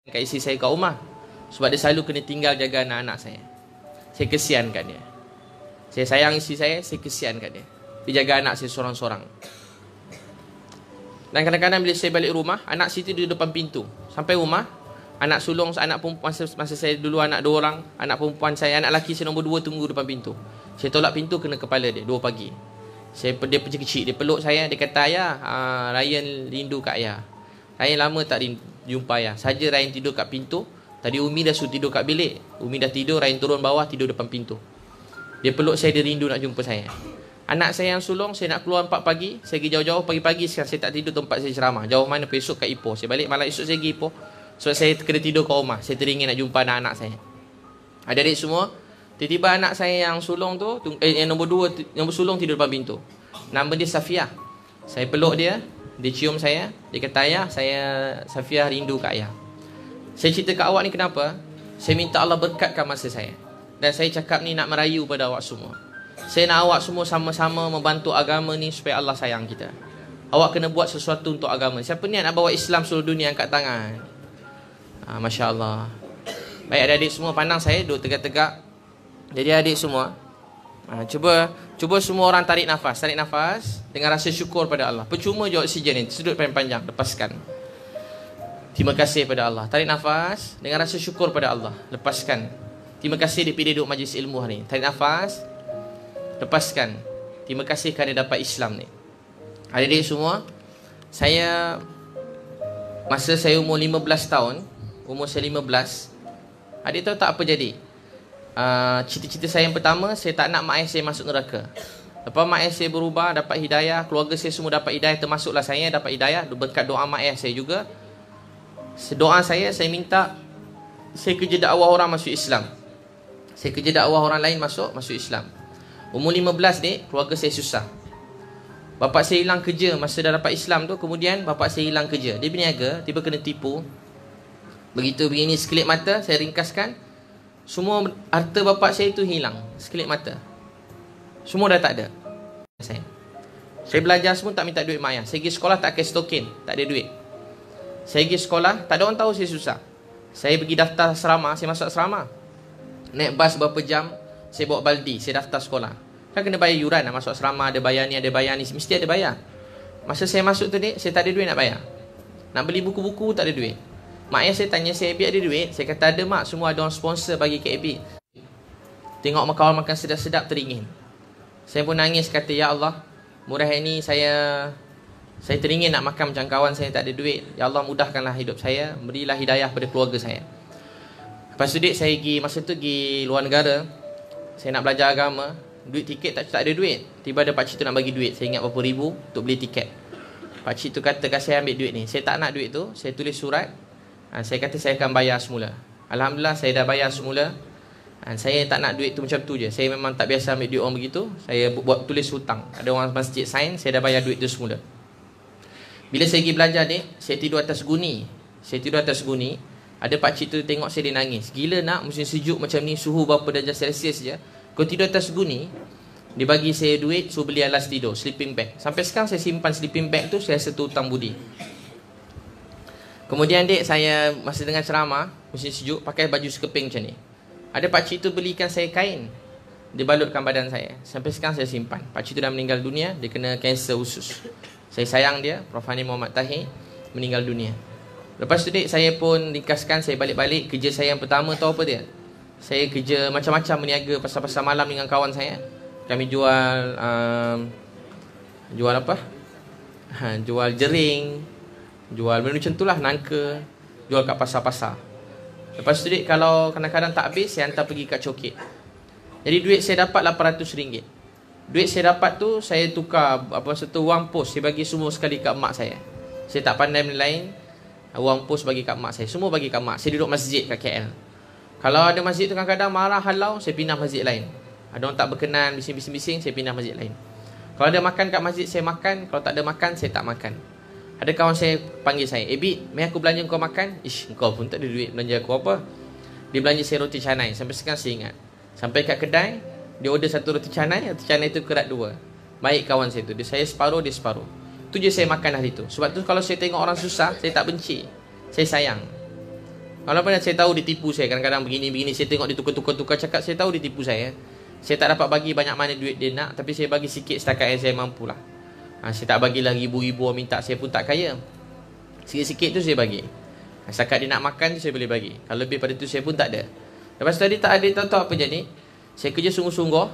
kat isteri saya kat rumah. Sebab dia selalu kena tinggal jaga anak-anak saya. Saya kesian kat dia. Saya sayang isteri saya kesian kat dia. Dia jaga anak saya sorang-sorang. Dan kadang-kadang bila saya balik rumah, anak situ di depan pintu. Sampai rumah, anak sulung, anak perempuan, masa saya dulu anak 2 orang, anak perempuan saya, anak lelaki saya nombor 2 tunggu depan pintu. Saya tolak pintu, kena kepala dia 2 pagi. Dia kecil-kecil, dia peluk saya, dia kata, "Ayah, Ryan rindu kat ayah. Ryan lama tak jumpa ayah." Saja Ryan tidur kat pintu. Tadi Umi dah suruh tidur kat bilik. Umi dah tidur, Ryan turun bawah, tidur depan pintu. Dia peluk saya, dia rindu nak jumpa saya. Anak saya yang sulung, saya nak keluar 4 pagi. Saya pergi jauh-jauh pagi-pagi. Sekarang saya tak tidur tempat saya ceramah. Jauh mana, besok kat Ipoh. Saya balik malam esok saya pergi Ipoh. Sebab saya kena tidur kat rumah. Saya teringin nak jumpa anak-anak saya. Adik-adik semua, tiba-tiba anak saya yang sulung tu, yang nombor 2, nombor sulung tidur depan pintu. Nama dia Safiah. Saya peluk dia, dia cium saya. Dia kata, "Ayah, saya Safiah rindu kat ayah." Saya cerita kat awak ni kenapa? Saya minta Allah berkatkan masa saya. Dan saya cakap ni nak merayu pada awak semua. Saya nak awak semua sama-sama membantu agama ni supaya Allah sayang kita. Awak kena buat sesuatu untuk agama. Siapa ni nak bawa Islam seluruh dunia, angkat tangan. Masya Allah. Baik adik-adik semua, pandang saya duduk tegak-tegak. Jadi adik semua, cuba semua orang tarik nafas. Tarik nafas dengan rasa syukur pada Allah. Percuma je oksigen ni, sedut panjang-panjang, lepaskan. Terima kasih pada Allah. Tarik nafas dengan rasa syukur pada Allah, lepaskan. Terima kasih dipilih duduk majlis ilmu hari ni. Tarik nafas, lepaskan. Terima kasih kerana dapat Islam ni. Adik-adik semua, masa saya umur 15 tahun, umur saya 15, adik tahu tak apa jadi? Cita-cita saya yang pertama, saya tak nak mak ayah saya masuk neraka. Lepas mak ayah saya berubah, dapat hidayah, keluarga saya semua dapat hidayah, termasuklah saya dapat hidayah berkat doa mak ayah saya juga. Doa saya minta saya kerja dakwah orang masuk Islam. Saya kerja dakwah orang lain masuk Islam. Umur 15 ni, keluarga saya susah. Bapak saya hilang kerja masa dah dapat Islam tu. Kemudian bapak saya hilang kerja. Dia berniaga, tiba kena tipu. Begitu begini sekelip mata, saya ringkaskan, semua harta bapak saya tu hilang sekelip mata. Semua dah tak ada. Saya belajar semua tak minta duit mak ayah. Saya pergi sekolah tak cash token, tak ada duit. Saya pergi sekolah, tak ada orang tahu saya susah. Saya pergi daftar asrama, saya masuk asrama. Naik bas berapa jam, saya bawa baldi, saya daftar sekolah. Kan kena bayar yuran nak masuk asrama, ada bayar ni, mesti ada bayar. Masa saya masuk tu ni, saya tak ada duit nak bayar. Nak beli buku-buku tak ada duit. Mak ayah saya tanya saya, "AB ada duit?" Saya kata, "Ada mak, semua ada orang sponsor bagi ke AB." Tengok kawan makan sedap-sedap teringin. Saya pun nangis, kata, "Ya Allah, murah ini saya teringin nak makan macam kawan saya, tak ada duit. Ya Allah, mudahkanlah hidup saya, berilah hidayah pada keluarga saya." Lepas tu dik, saya pergi, masa tu pergi luar negara. Saya nak belajar agama. Duit tiket tak ada duit. Tiba ada pakcik tu nak bagi duit. Saya ingat berapa ribu untuk beli tiket. Pakcik tu kata, "Saya ambil duit ni." Saya tak nak duit tu. Saya tulis surat. Saya kata saya akan bayar semula. Alhamdulillah saya dah bayar semula. Saya tak nak duit tu macam tu je. Saya memang tak biasa ambil duit orang begitu. Saya buat tulis hutang. Ada orang masjid sign, saya dah bayar duit tu semula. Bila saya pergi belajar ni, saya tidur atas guni. Ada pakcik tu tengok saya, dia nangis. "Gila nak, musim sejuk macam ni, suhu berapa darjah Celsius je, kau tidur atas guni?" Dia bagi saya duit, suruh beli alas tidur, sleeping bag. Sampai sekarang saya simpan sleeping bag tu, saya rasa tu hutang budi. Kemudian dek, saya masa dengan ceramah, musim sejuk, pakai baju sekeping macam ni. Ada pakcik tu belikan saya kain, dia balutkan badan saya. Sampai sekarang saya simpan. Pakcik tu dah meninggal dunia, dia kena kanser usus. Saya sayang dia, Prof. Hani Muhammad Tahir, meninggal dunia. Lepas tu dek, saya pun ringkaskan, saya balik-balik. Kerja saya yang pertama tahu apa dia? Saya kerja macam-macam, berniaga pasar-pasar malam dengan kawan saya. Kami jual apa? Jual jering, jual benda macam tu lah, nangka, jual kat pasar-pasar. Lepas tu dek, kalau kadang-kadang tak habis, saya hantar pergi kat coket. Jadi duit saya dapat RM800. Duit saya dapat tu, saya tukar satu wang pos, saya bagi semua sekali kat mak saya. Saya tak pandai benda lain. Wang pos bagi kat mak saya, semua bagi kat mak. Saya duduk masjid kat KL. Kalau ada masjid tu kadang-kadang marah halau, saya pindah masjid lain. Ada orang tak berkenan, bising-bising, saya pindah masjid lain. Kalau ada makan kat masjid, saya makan. Kalau tak ada makan, saya tak makan. Ada kawan saya panggil saya, "Abi, mari aku belanja kau makan." "Ish, kau pun tak ada duit belanja aku apa." Dia belanja saya roti canai. Sampai sekarang saya ingat. Sampai kat kedai, dia order satu roti canai tu kerat 2. Baik kawan saya tu, saya separuh, dia separuh. Tu je saya makan hari tu. Sebab tu kalau saya tengok orang susah, saya tak benci, saya sayang. Walaupun saya tahu dia tipu saya, kadang-kadang begini-begini, saya tengok dia tukar-tukar cakap, saya tahu dia tipu saya. Saya tak dapat bagi banyak mana duit dia nak, tapi saya bagi sikit setakat yang saya mampu lah. Saya tak bagilah ribu-ribu orang minta, saya pun tak kaya. Sikit-sikit tu saya bagi. Setakat dia nak makan tu saya boleh bagi. Kalau lebih pada tu saya pun tak ada. Lepas tadi tak ada, tahu apa jadi? Saya kerja sungguh-sungguh.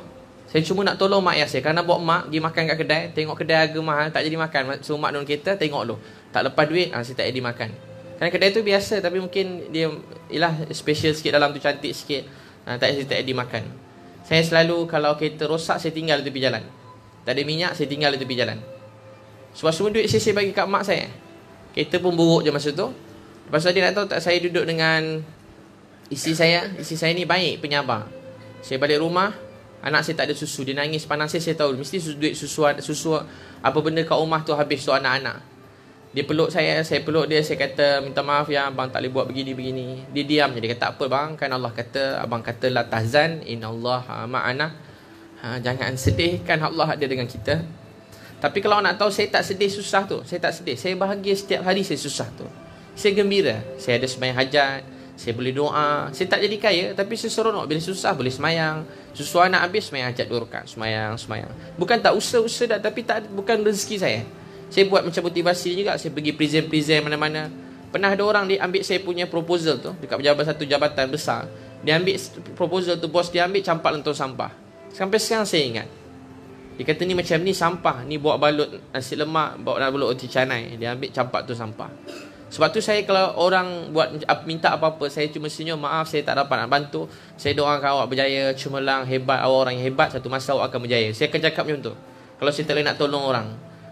Saya cuma nak tolong mak ayah saya. Kerana bawa mak pergi makan kat kedai, tengok kedai harga mahal, tak jadi makan. So mak turun kereta, tengok lu, tak lepas duit, saya tak jadi makan. Kerana kedai tu biasa, tapi mungkin dia ialah special sikit, dalam tu cantik sikit, tak jadi makan. Saya selalu kalau kereta rosak, saya tinggal di tepi jalan. Tak ada minyak, saya tinggal di tepi jalan. Sebab semua duit saya bagi kat mak saya. Kereta pun buruk je masa tu. Lepas tu dia nak tahu tak, saya duduk dengan isteri saya. Isteri saya ni baik, penyabar. Saya balik rumah, anak saya tak ada susu. Dia nangis panas saya tahu. Mesti duit susu apa benda kat rumah tu habis tu anak-anak. Dia peluk saya peluk dia. Saya kata, minta maaf ya abang, tak boleh buat begini-begini. Dia diam je. Dia kata, tak apa bang, kan Allah kata, abang kata la tahzan, innallaha ma'ana. Jangan sedih, kan Allah ada dengan kita. Tapi kalau nak tahu, saya tak sedih susah tu. Saya tak sedih, saya bahagia setiap hari saya susah tu. Saya gembira. Saya ada sembahyang hajat, saya boleh doa. Saya tak jadi kaya, tapi saya seronok. Bila susah boleh semayang. Susu anak habis, sembahyang hajat 2 rakaat. Semayang. Bukan tak usaha dah, tapi bukan rezeki saya. Saya buat macam motivasi juga. Saya pergi present mana-mana. Pernah ada orang dia ambil saya punya proposal tu dekat pejabat satu jabatan besar. Dia ambil proposal tu, bos dia ambil, campak lentor sampah. Sampai sekarang saya ingat. Dia kata ni macam ni sampah, ni bawa balut nasi lemak, bawa balut roti canai. Dia ambil campak tu sampah. Sebab tu saya kalau orang buat minta apa-apa, saya cuma senyum, maaf saya tak dapat nak bantu. Saya doakan awak berjaya, cemerlang, hebat. Awak orang yang hebat, satu masa awak akan berjaya. Saya akan cakap macam tu kalau saya tak boleh nak tolong orang.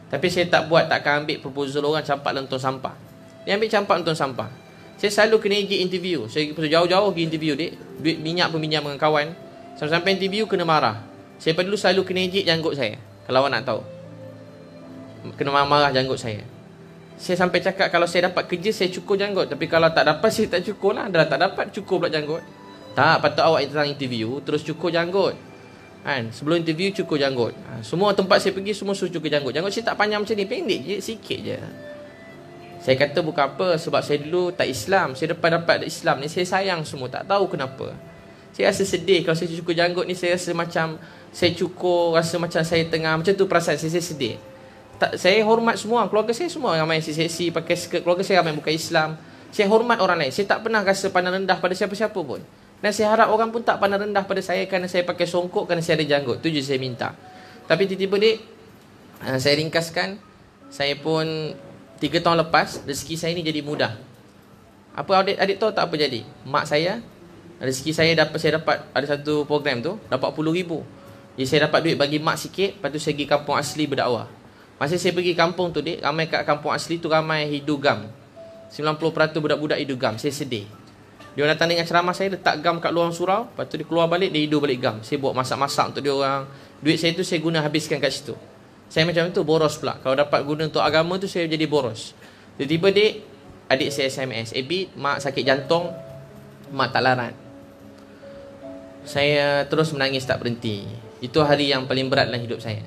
Tapi saya tak buat, takkan ambil proposal orang campak lentor sampah. Dia ambil campak lentor sampah. Saya selalu kena pergi interview. Saya jauh-jauh pergi interview dia. Duit minyak pun pinjam dengan kawan. Sampai interview kena marah. Saya dulu selalu kena ejek janggut saya. Kalau awak nak tahu, kena marah janggut saya. Saya sampai cakap kalau saya dapat kerja, saya cukur janggut. Tapi kalau tak dapat, saya tak cukur lah. Dah tak dapat, cukur pula janggut. Tak, patut awak datang interview terus cukur janggut kan? Sebelum interview cukur janggut. Semua tempat saya pergi, semua suruh cukur janggut. Janggut saya tak panjang macam ni, pendek je, sikit je. Saya kata bukan apa, sebab saya dulu tak Islam. Saya dapat Islam ni, saya sayang semua. Tak tahu kenapa. Saya rasa sedih kalau saya cukur janggut ni. Saya rasa macam saya cukur, rasa macam saya tengah, macam tu perasaan saya sedih. Saya hormat semua, keluarga saya semua ramai seksi pakai skirt, keluarga saya ramai bukan Islam. Saya hormat orang lain. Saya tak pernah rasa pandang rendah pada siapa-siapa pun. Dan saya harap orang pun tak pandang rendah pada saya kerana saya pakai songkok, kerana saya ada janggut. Tu je saya minta. Tapi tiba-tiba dek, saya ringkaskan, saya pun 3 tahun lepas, rezeki saya ni jadi mudah. Apa adik tahu tak apa jadi? Mak saya, rezeki saya dapat ada satu program tu, dapat 10,000. Jadi saya dapat duit bagi mak sikit, lepas tu saya pergi kampung asli berdakwah. Masa saya pergi kampung tu dek, ramai kat kampung asli tu ramai hidu gam. 90% budak-budak hidu gam. Saya sedih. Dia datang dengan ceramah saya, letak gam kat luar surau, lepas tu dia keluar balik, dia hidu balik gam. Saya buat masak-masak untuk dia orang. Duit saya tu saya guna habiskan kat situ. Saya macam tu boros pula. Kalau dapat guna untuk agama tu, saya jadi boros. Tiba-tiba dek, adik saya SMS, Abi, mak sakit jantung, mak tak larat. Saya terus menangis tak berhenti. Itu hari yang paling berat dalam hidup saya.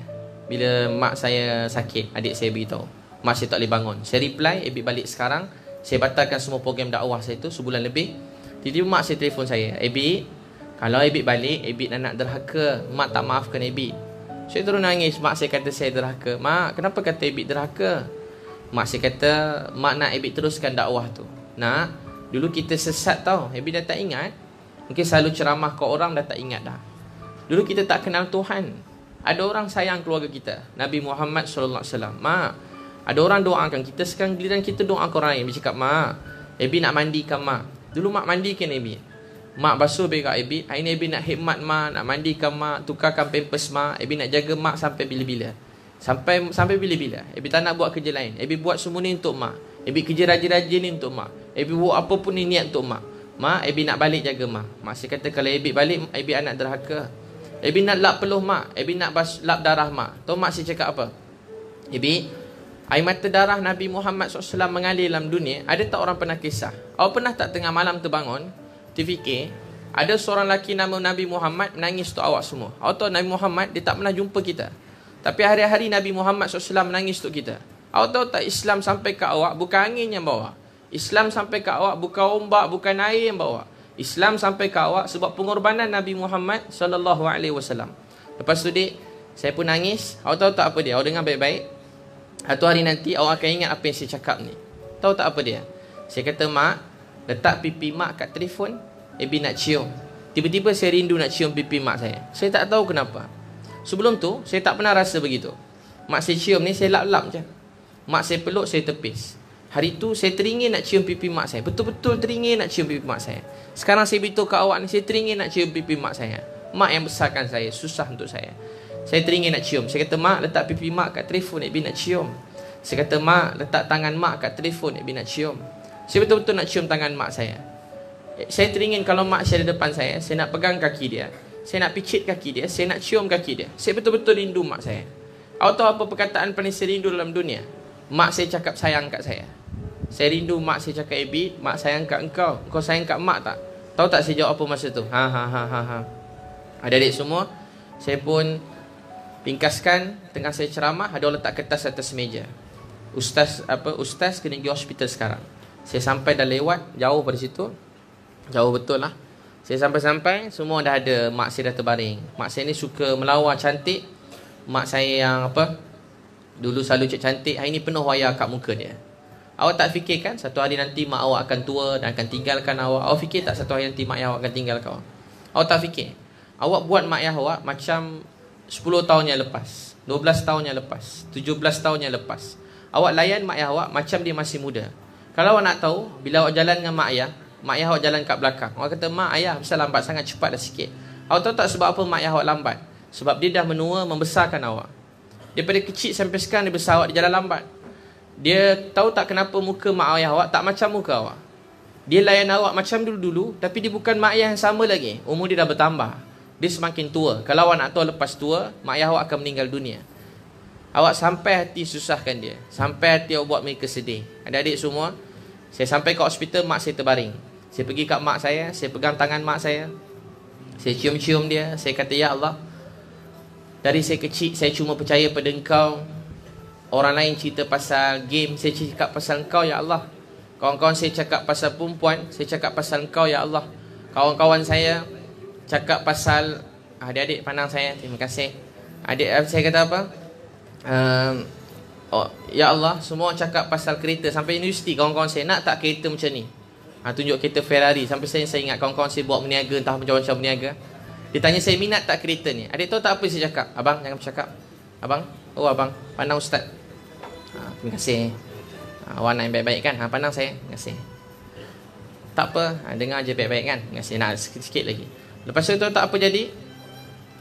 Bila mak saya sakit, adik saya beritahu, mak saya tak boleh bangun. Saya reply, Abi balik sekarang. Saya batalkan semua program dakwah saya tu sebulan lebih. Tiba-tiba mak saya telefon saya, Abi, kalau Abi balik, Abi nak derhaka, mak tak maafkan Abi. Saya terus nangis. Mak saya kata saya derhaka. Mak, kenapa kata Abi derhaka? Mak saya kata, mak nak Abi teruskan dakwah tu. Nak, dulu kita sesat tau, Abi dah tak ingat. Mungkin selalu ceramah ke orang dah tak ingat dah. Dulu kita tak kenal Tuhan. Ada orang sayang keluarga kita, Nabi Muhammad SAW. Mak, ada orang doakan kita, sekarang giliran kita doakan orang lain. Dia cakap, mak, Abi nak mandikan mak. Dulu mak mandikan Abi. Mak basuh berak Abi. Hari ni Abi nak khidmat mak, nak mandikan mak, tukarkan pampers mak. Abi nak jaga mak sampai bila-bila. Sampai bila-bila. Abi tak nak buat kerja lain. Abi buat semua ni untuk mak. Abi kerja rajin-rajin ni untuk mak. Abi buat apa pun ni niat untuk mak. Mak, Abi nak balik jaga mak. Mak saya kata kalau Abi balik, Abi anak derhaka. Abi nak lap peluh mak. Abi nak lap darah mak. Tahu mak saya cakap apa? Abi, air mata darah Nabi Muhammad SAW mengalir dalam dunia. Ada tak orang pernah kisah? Awak pernah tak tengah malam terbangun, terfikir, ada seorang lelaki nama Nabi Muhammad menangis untuk awak semua. Awak tahu Nabi Muhammad, dia tak pernah jumpa kita. Tapi hari-hari Nabi Muhammad SAW menangis untuk kita. Awak tahu tak Islam sampai ke awak, bukan angin yang bawa. Islam sampai ke awak bukan ombak, bukan air yang bawa. Islam sampai ke awak sebab pengorbanan Nabi Muhammad SAW. Lepas tu dik, saya pun nangis. Awak tahu tak apa dia? Awak dengar baik-baik. Satu hari nanti awak akan ingat apa yang saya cakap ni. Tahu tak apa dia? Saya kata, mak, letak pipi mak kat telefon, Ebi nak cium. Tiba-tiba saya rindu nak cium pipi mak saya. Saya tak tahu kenapa. Sebelum tu, saya tak pernah rasa begitu. Mak saya cium ni, saya lap-lap je. Mak saya peluk, saya tepis. Hari tu saya teringin nak cium pipi mak saya. Betul-betul teringin nak cium pipi mak saya. Sekarang saya beritahu ke awak ni, saya teringin nak cium pipi mak saya. Mak yang besarkan saya, susah untuk saya. Saya teringin nak cium. Saya kata, mak, letak pipi mak kat telefon, Ebi nak cium. Saya kata, mak, letak tangan mak kat telefon, Ebi nak cium. Saya betul-betul nak cium tangan mak saya. Saya teringin kalau mak saya ada depan saya nak pegang kaki dia, saya nak picit kaki dia, saya nak cium kaki dia. Saya betul-betul rindu mak saya. Awak tahu apa perkataan paling saya rindu dalam dunia? Mak saya cakap sayang kat saya. Saya rindu mak saya cakap, Ebi, mak sayang kat engkau. Engkau sayang kat mak tak? Tahu tak saya jawab apa masa tu? Ha. Adik-adik semua, saya pun pingkaskan. Tengah saya ceramah, ada orang letak kertas atas meja. Ustaz kena pergi hospital sekarang. Saya sampai dah lewat, jauh pada situ. Jauh betul lah. Saya sampai-sampai, semua dah ada. Mak saya dah terbaring. Mak saya ni suka melawar cantik. Mak saya yang dulu selalu cantik, hari ni penuh wayar kat muka dia. Awak tak fikir kan satu hari nanti mak awak akan tua dan akan tinggalkan awak? Awak fikir tak satu hari nanti mak awak akan tinggalkan awak? Awak tak fikir? Awak buat mak ayah awak macam 10 tahun yang lepas, 12 tahun yang lepas, 17 tahun yang lepas. Awak layan mak ayah awak macam dia masih muda. Kalau awak nak tahu, bila awak jalan dengan mak ayah awak jalan kat belakang. Awak kata, mak, ayah, besar lambat sangat, cepat dah sikit. Awak tahu tak sebab apa mak ayah awak lambat? Sebab dia dah menua membesarkan awak. Daripada kecil sampai sekarang dia besar awak, dia jalan lambat. Dia tahu tak kenapa muka mak ayah awak tak macam muka awak? Dia layan awak macam dulu-dulu, tapi dia bukan mak ayah yang sama lagi. Umur dia dah bertambah. Dia semakin tua. Kalau awak nak tahu, lepas tua, mak ayah awak akan meninggal dunia. Awak sampai hati susahkan dia. Sampai hati awak buat mereka sedih. Adik-adik semua, saya sampai ke hospital, mak saya terbaring. Saya pergi kat mak saya pegang tangan mak saya. Saya cium-cium dia. Saya kata, ya Allah, dari saya kecil, saya cuma percaya pada engkau. Orang lain cerita pasal game, saya cakap pasal engkau, ya Allah. Kawan-kawan saya cakap pasal perempuan, saya cakap pasal engkau, ya Allah. Kawan-kawan saya cakap pasal adik-adik pandang saya, terima kasih. Adik saya kata apa? Ya Allah, semua cakap pasal kereta. Sampai universiti kawan-kawan saya, nak tak kereta macam ni? Tunjuk kereta Ferrari. Sampai saya ingat kawan-kawan saya buat berniaga, entah macam-macam berniaga. Dia tanya saya, minat tak kereta ni? Adik tahu tak apa saya cakap? Abang, jangan bercakap. Abang, abang, pandang ustaz. Terima kasih. Awak nak yang baik-baik kan? Pandang saya, terima kasih. Tak apa, dengar je baik-baik kan? Terima kasih, nak sikit-sikit lagi. Lepas tu tahu tak apa jadi?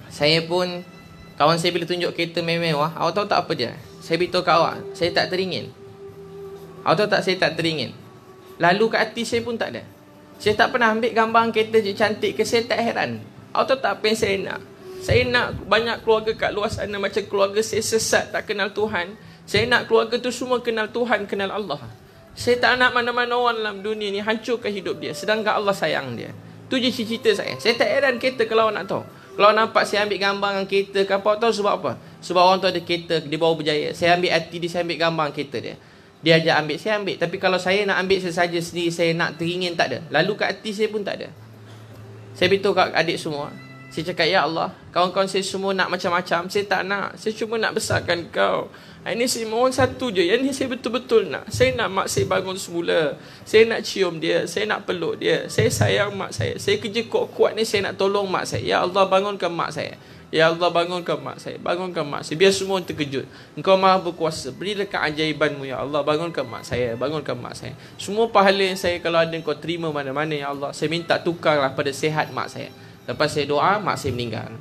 Saya pun, kawan saya bila tunjuk kereta mewah, awak tahu tak apa dia? Saya beritahu kat awak, saya tak teringin. Awak tahu tak saya tak teringin? Lalu kat hati saya pun tak ada. Saya tak pernah ambil gambar kereta je cantik ke, saya tak heran. Awak tahu tak apa yang saya nak? Saya nak banyak keluarga kat luar sana macam keluarga saya sesat, tak kenal Tuhan. Saya nak keluarga tu semua kenal Tuhan, kenal Allah. Saya tak nak mana-mana orang dalam dunia ni hancurkan hidup dia, sedangkan Allah sayang dia. Tu je cita-cita saya. Saya tak heran kereta kalau awak nak tahu. Kalau nampak saya ambil gambar dengan kereta ke apa, tahu sebab apa? Sebab orang tu ada kereta, dia bawa berjaya. Saya ambil hati dia, saya ambil gambar dengan kereta dia. Dia ajak ambil, saya ambil. Tapi kalau saya nak ambil sesaja sendiri, saya nak teringin, tak ada. Lalu kat hati saya pun tak ada. Saya beritahu kat adik semua. Saya cakap, ya Allah, kawan-kawan saya semua nak macam-macam. Saya tak nak. Saya cuma nak besarkan kau. Ini saya mohon satu je. Yang ni saya betul-betul nak. Saya nak mak saya bangun semula. Saya nak cium dia. Saya nak peluk dia. Saya sayang mak saya. Saya kerja kuat-kuat ni, saya nak tolong mak saya. Ya Allah, bangunkan mak saya. Ya Allah, bangunkan mak saya. Bangunkan mak saya. Biar semua terkejut. Engkau maha berkuasa. Berilah keajaibanmu, ya Allah. Bangunkan mak saya. Bangunkan mak saya. Semua pahala yang saya kalau ada engkau terima mana-mana, ya Allah. Saya minta tukarlah pada sehat mak saya. Lepas saya doa, mak saya meninggal.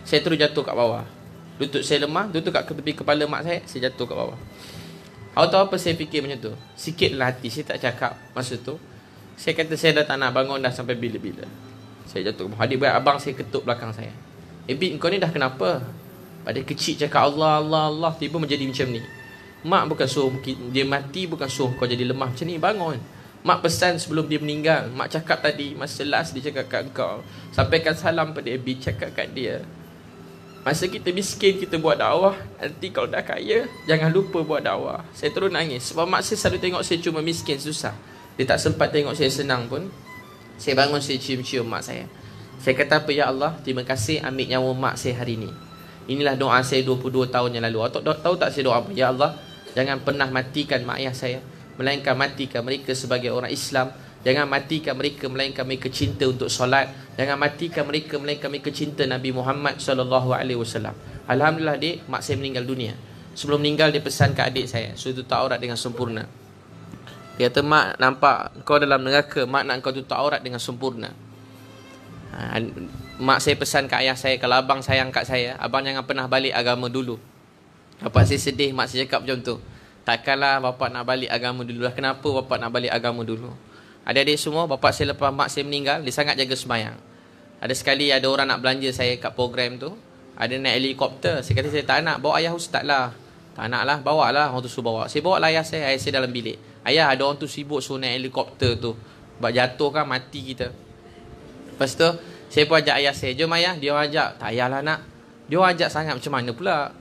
Saya terus jatuh kat bawah. Lutut saya lemah, lutut kat tepi kepala mak saya jatuh kat bawah. Awak tahu apa saya fikir macam tu? Sikitlah hati, saya tak cakap masa tu. Saya kata saya dah tak nak bangun dah sampai bila-bila. Saya jatuh ke bawah. Adik abang saya ketuk belakang saya. Bib, kau ni dah kenapa? Pada kecil cakap Allah, Allah, Allah, tiba menjadi macam ni. Mak bukan suruh dia mati, bukan suruh kau jadi lemah macam ni, bangun. Mak pesan sebelum dia meninggal. Mak cakap tadi, masa last dia cakap kat kau, sampaikan salam pada Abi, cakap kat dia, Masa kita miskin, kita buat dakwah. Nanti kalau dah kaya, jangan lupa buat dakwah. Saya terus nangis. Sebab mak saya selalu tengok saya cuma miskin, susah. Dia tak sempat tengok saya senang pun. Saya bangun, saya cium-cium mak saya. Saya kata apa, ya Allah, terima kasih ambil nyawa mak saya hari ini. Inilah doa saya 22 tahun yang lalu. Tahu tak saya doa apa? Ya Allah, jangan pernah matikan mak ayah saya, melainkan matikan mereka sebagai orang Islam. Jangan matikan mereka, melainkan mereka cinta untuk solat. Jangan matikan mereka, melainkan mereka cinta Nabi Muhammad SAW. Alhamdulillah, dik, mak saya meninggal dunia. Sebelum meninggal, dia pesan ke adik saya, suruh tutup aurat dengan sempurna. Dia kata, mak nampak kau dalam neraka, mak nak kau tutup aurat dengan sempurna. Mak saya pesan ke ayah saya, kalau abang sayang kat saya, abang jangan pernah balik agama dulu. Bapak saya sedih, mak saya cakap macam tu. Takkanlah bapak nak balik agama dulu lah. Kenapa bapak nak balik agama dulu? Adik-adik semua, bapak saya lepas mak saya meninggal, dia sangat jaga sembahyang. Ada sekali ada orang nak belanja saya kat program tu, ada naik helikopter. Saya kata, saya tak nak, bawa ayah ustaz lah. Tak nak lah, bawa lah, orang tu suruh bawa. Saya bawa lah ayah saya dalam bilik. Ayah, ada orang tu sibuk suruh naik helikopter tu. Sebab jatuh kan, mati kita. Lepas tu, saya pun ajak ayah saya, jom ayah, dia ajak. Tak payahlah nak. Dia ajak sangat, macam mana pula?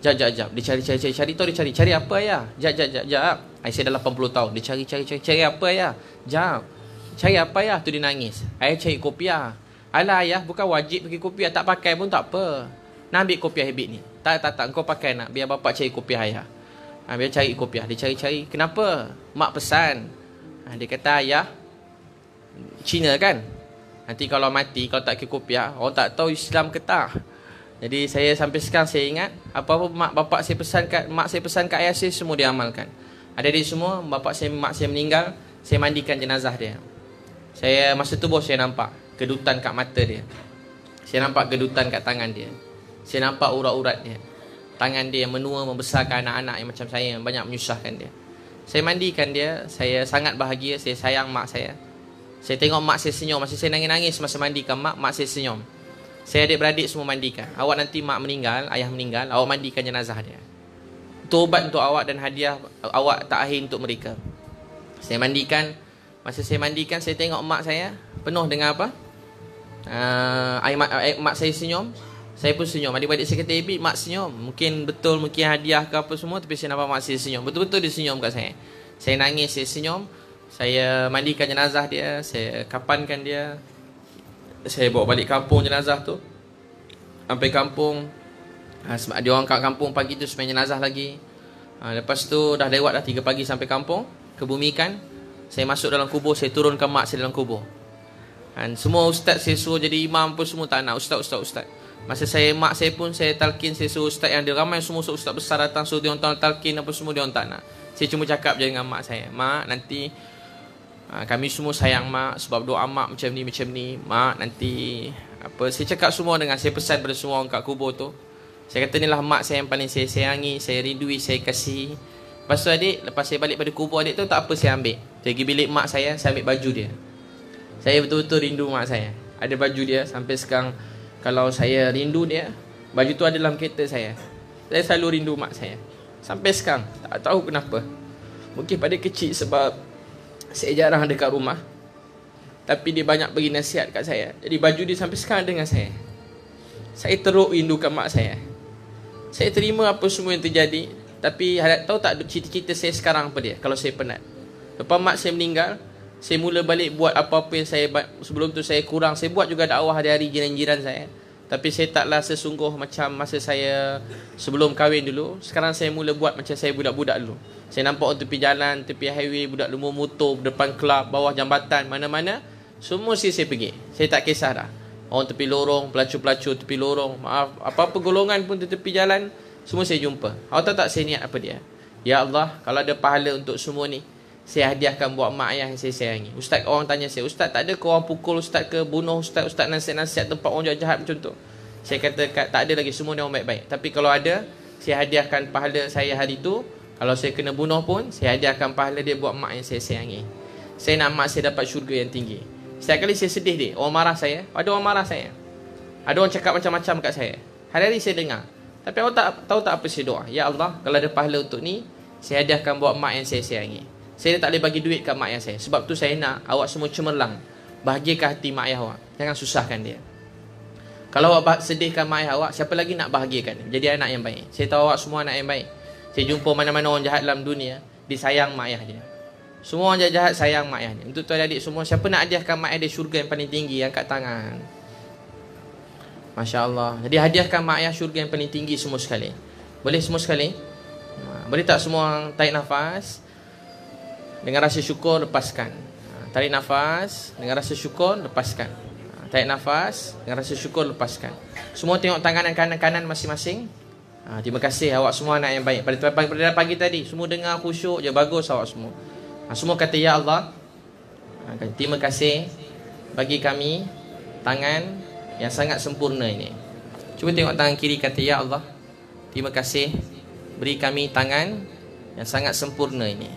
Jap. Dia cari tu, dia cari apa ayah? Jap. Ayah saya dah 80 tahun. Dia cari apa ayah? Jap. Cari apa ayah? Tu dia nangis. Ayah cari kopiah. Alah ayah, bukan wajib pakai kopiah. Tak pakai pun tak apa. Nak ambil kopiah habit ni. Tak. Kau pakai nak. Biar bapak cari kopiah ayah. Biar cari kopiah. Dia cari. Kenapa? Mak pesan. Dia kata, ayah, Cina kan? Nanti kalau mati, kalau tak pakai kopiah, orang tak tahu Islam ke tak. Jadi saya sampai sekarang saya ingat apa-apa mak saya pesan kat ayah saya, semua dia amalkan. Adik-adik semua, mak saya meninggal, saya mandikan jenazah dia. Saya masa tu baru saya nampak kedutan kat mata dia. Saya nampak kedutan kat tangan dia. Saya nampak urat-urat dia. Tangan dia yang menua membesarkan anak-anak yang macam saya, yang banyak menyusahkan dia. Saya mandikan dia, saya sangat bahagia, saya sayang mak saya. Saya tengok mak saya senyum, masa saya nangis-nangis masa mandikan mak saya senyum. Saya adik-beradik semua mandikan. Awak nanti mak meninggal, ayah meninggal, awak mandikan jenazah dia. Itu ubat untuk awak dan hadiah awak takhir untuk mereka. Saya mandikan. Masa saya mandikan, saya tengok mak saya penuh dengan apa? Mak saya senyum, saya pun senyum. Adik-beradik saya kata, Ebi, mak senyum. Mungkin betul, mungkin hadiah ke apa semua, tapi saya nampak mak saya senyum. Betul-betul dia senyum kat saya. Saya nangis, saya senyum. Saya mandikan jenazah dia, saya kapankan dia. Saya bawa balik kampung jenazah tu. Sampai kampung, sebab ada orang kat kampung pagi tu sembang jenazah lagi. Lepas tu dah lewat dah 3 pagi sampai kampung, kebumikan. Saya masuk dalam kubur, saya turunkan mak saya dalam kubur. Semua ustaz saya suruh jadi imam pun semua tak nak. Ustaz. Masa mak saya pun saya talqin, saya suruh ustaz yang dia ramai semua ustaz besar datang suruh dia orang talqin apa semua, dia orang tak nak. Saya cuma cakap je dengan mak saya, mak nanti kami semua sayang mak sebab doa mak macam ni. Mak nanti apa, saya cakap semua dengan saya pesan pada semua orang kat kubur tu. Saya kata inilah mak saya yang paling saya sayangi, saya rindui, saya kasihi. Lepas tu adik, lepas saya balik pada kubur adik tu, tak apa saya ambil. Saya pergi bilik mak saya ambil baju dia. Saya betul-betul rindu mak saya. Ada baju dia sampai sekarang. Kalau saya rindu dia, baju tu ada dalam kereta saya. Saya selalu rindu mak saya sampai sekarang. Tak tahu kenapa. Mungkin pada kecil sebab saya jarang ada kat rumah, tapi dia banyak bagi nasihat kat saya. Jadi baju dia sampai sekarang dengan saya. Saya teruk rindukan mak saya. Saya terima apa semua yang terjadi, tapi tahu tak cita-cita saya sekarang apa dia? Kalau saya penat, lepas mak saya meninggal, saya mula balik buat apa-apa yang saya sebelum tu saya kurang. Saya buat juga dakwah hari-hari jiran-jiran saya, tapi saya taklah sesungguh macam masa saya sebelum kahwin dulu. Sekarang saya mula buat macam saya budak-budak dulu. Saya nampak orang tepi jalan, tepi highway, budak lemur motor, depan kelab, bawah jambatan, mana-mana, semua saya pergi. Saya tak kisah dah. Orang tepi lorong, pelacur-pelacur tepi lorong, maaf, apa-apa golongan pun di tepi jalan, semua saya jumpa. Awak tahu tak saya niat apa dia? Ya Allah, kalau ada pahala untuk semua ni, saya hadiahkan buat mak ayah yang saya sayangi. Ustaz, orang tanya saya, Ustaz, tak ada ke orang pukul Ustaz ke, bunuh Ustaz nasihat-nasihat tempat orang jahat macam tu? Saya kata, tak ada lagi, semua ni orang baik-baik. Tapi kalau ada, saya hadiahkan pahala saya hari tu. Kalau saya kena bunuh pun, saya hadiahkan pahala dia buat mak yang saya sayangi. Saya nak mak saya dapat syurga yang tinggi. Setiap kali saya sedih dia, orang marah saya, ada orang marah saya, ada orang cakap macam-macam kat saya, hari-hari saya dengar. Tapi awak tahu tak apa saya doa? Ya Allah, kalau ada pahala untuk ni, saya hadiahkan buat mak yang saya sayangi. Saya tak boleh bagi duit kat mak ayah saya. Sebab tu saya nak awak semua cemerlang, bahagiakan hati mak ayah awak. Jangan susahkan dia. Kalau awak sedihkan mak ayah awak, siapa lagi nak bahagiakan? Jadi anak yang baik. Saya tahu awak semua anak yang baik. Saya jumpa mana-mana orang jahat dalam dunia, disayang mak ayah dia. Semua orang jahat sayang mak ayah dia. Untuk tuan adik semua, siapa nak hadiahkan mak ayah dia syurga yang paling tinggi? Angkat tangan. Masya Allah. Jadi hadiahkan mak ayah syurga yang paling tinggi semua sekali. Boleh semua sekali? Boleh tak semua tarik nafas? Dengan rasa syukur, lepaskan. Tarik nafas, dengan rasa syukur, lepaskan. Tarik nafas, dengan rasa syukur, lepaskan. Semua tengok tangan kanan-kanan masing-masing. Terima kasih awak semua anak yang baik. Pada pagi tadi, semua dengar khusyuk je, bagus awak semua. Semua kata, Ya Allah, terima kasih bagi kami tangan yang sangat sempurna ini. Cuba tengok tangan kiri, kata, Ya Allah, terima kasih beri kami tangan yang sangat sempurna ini.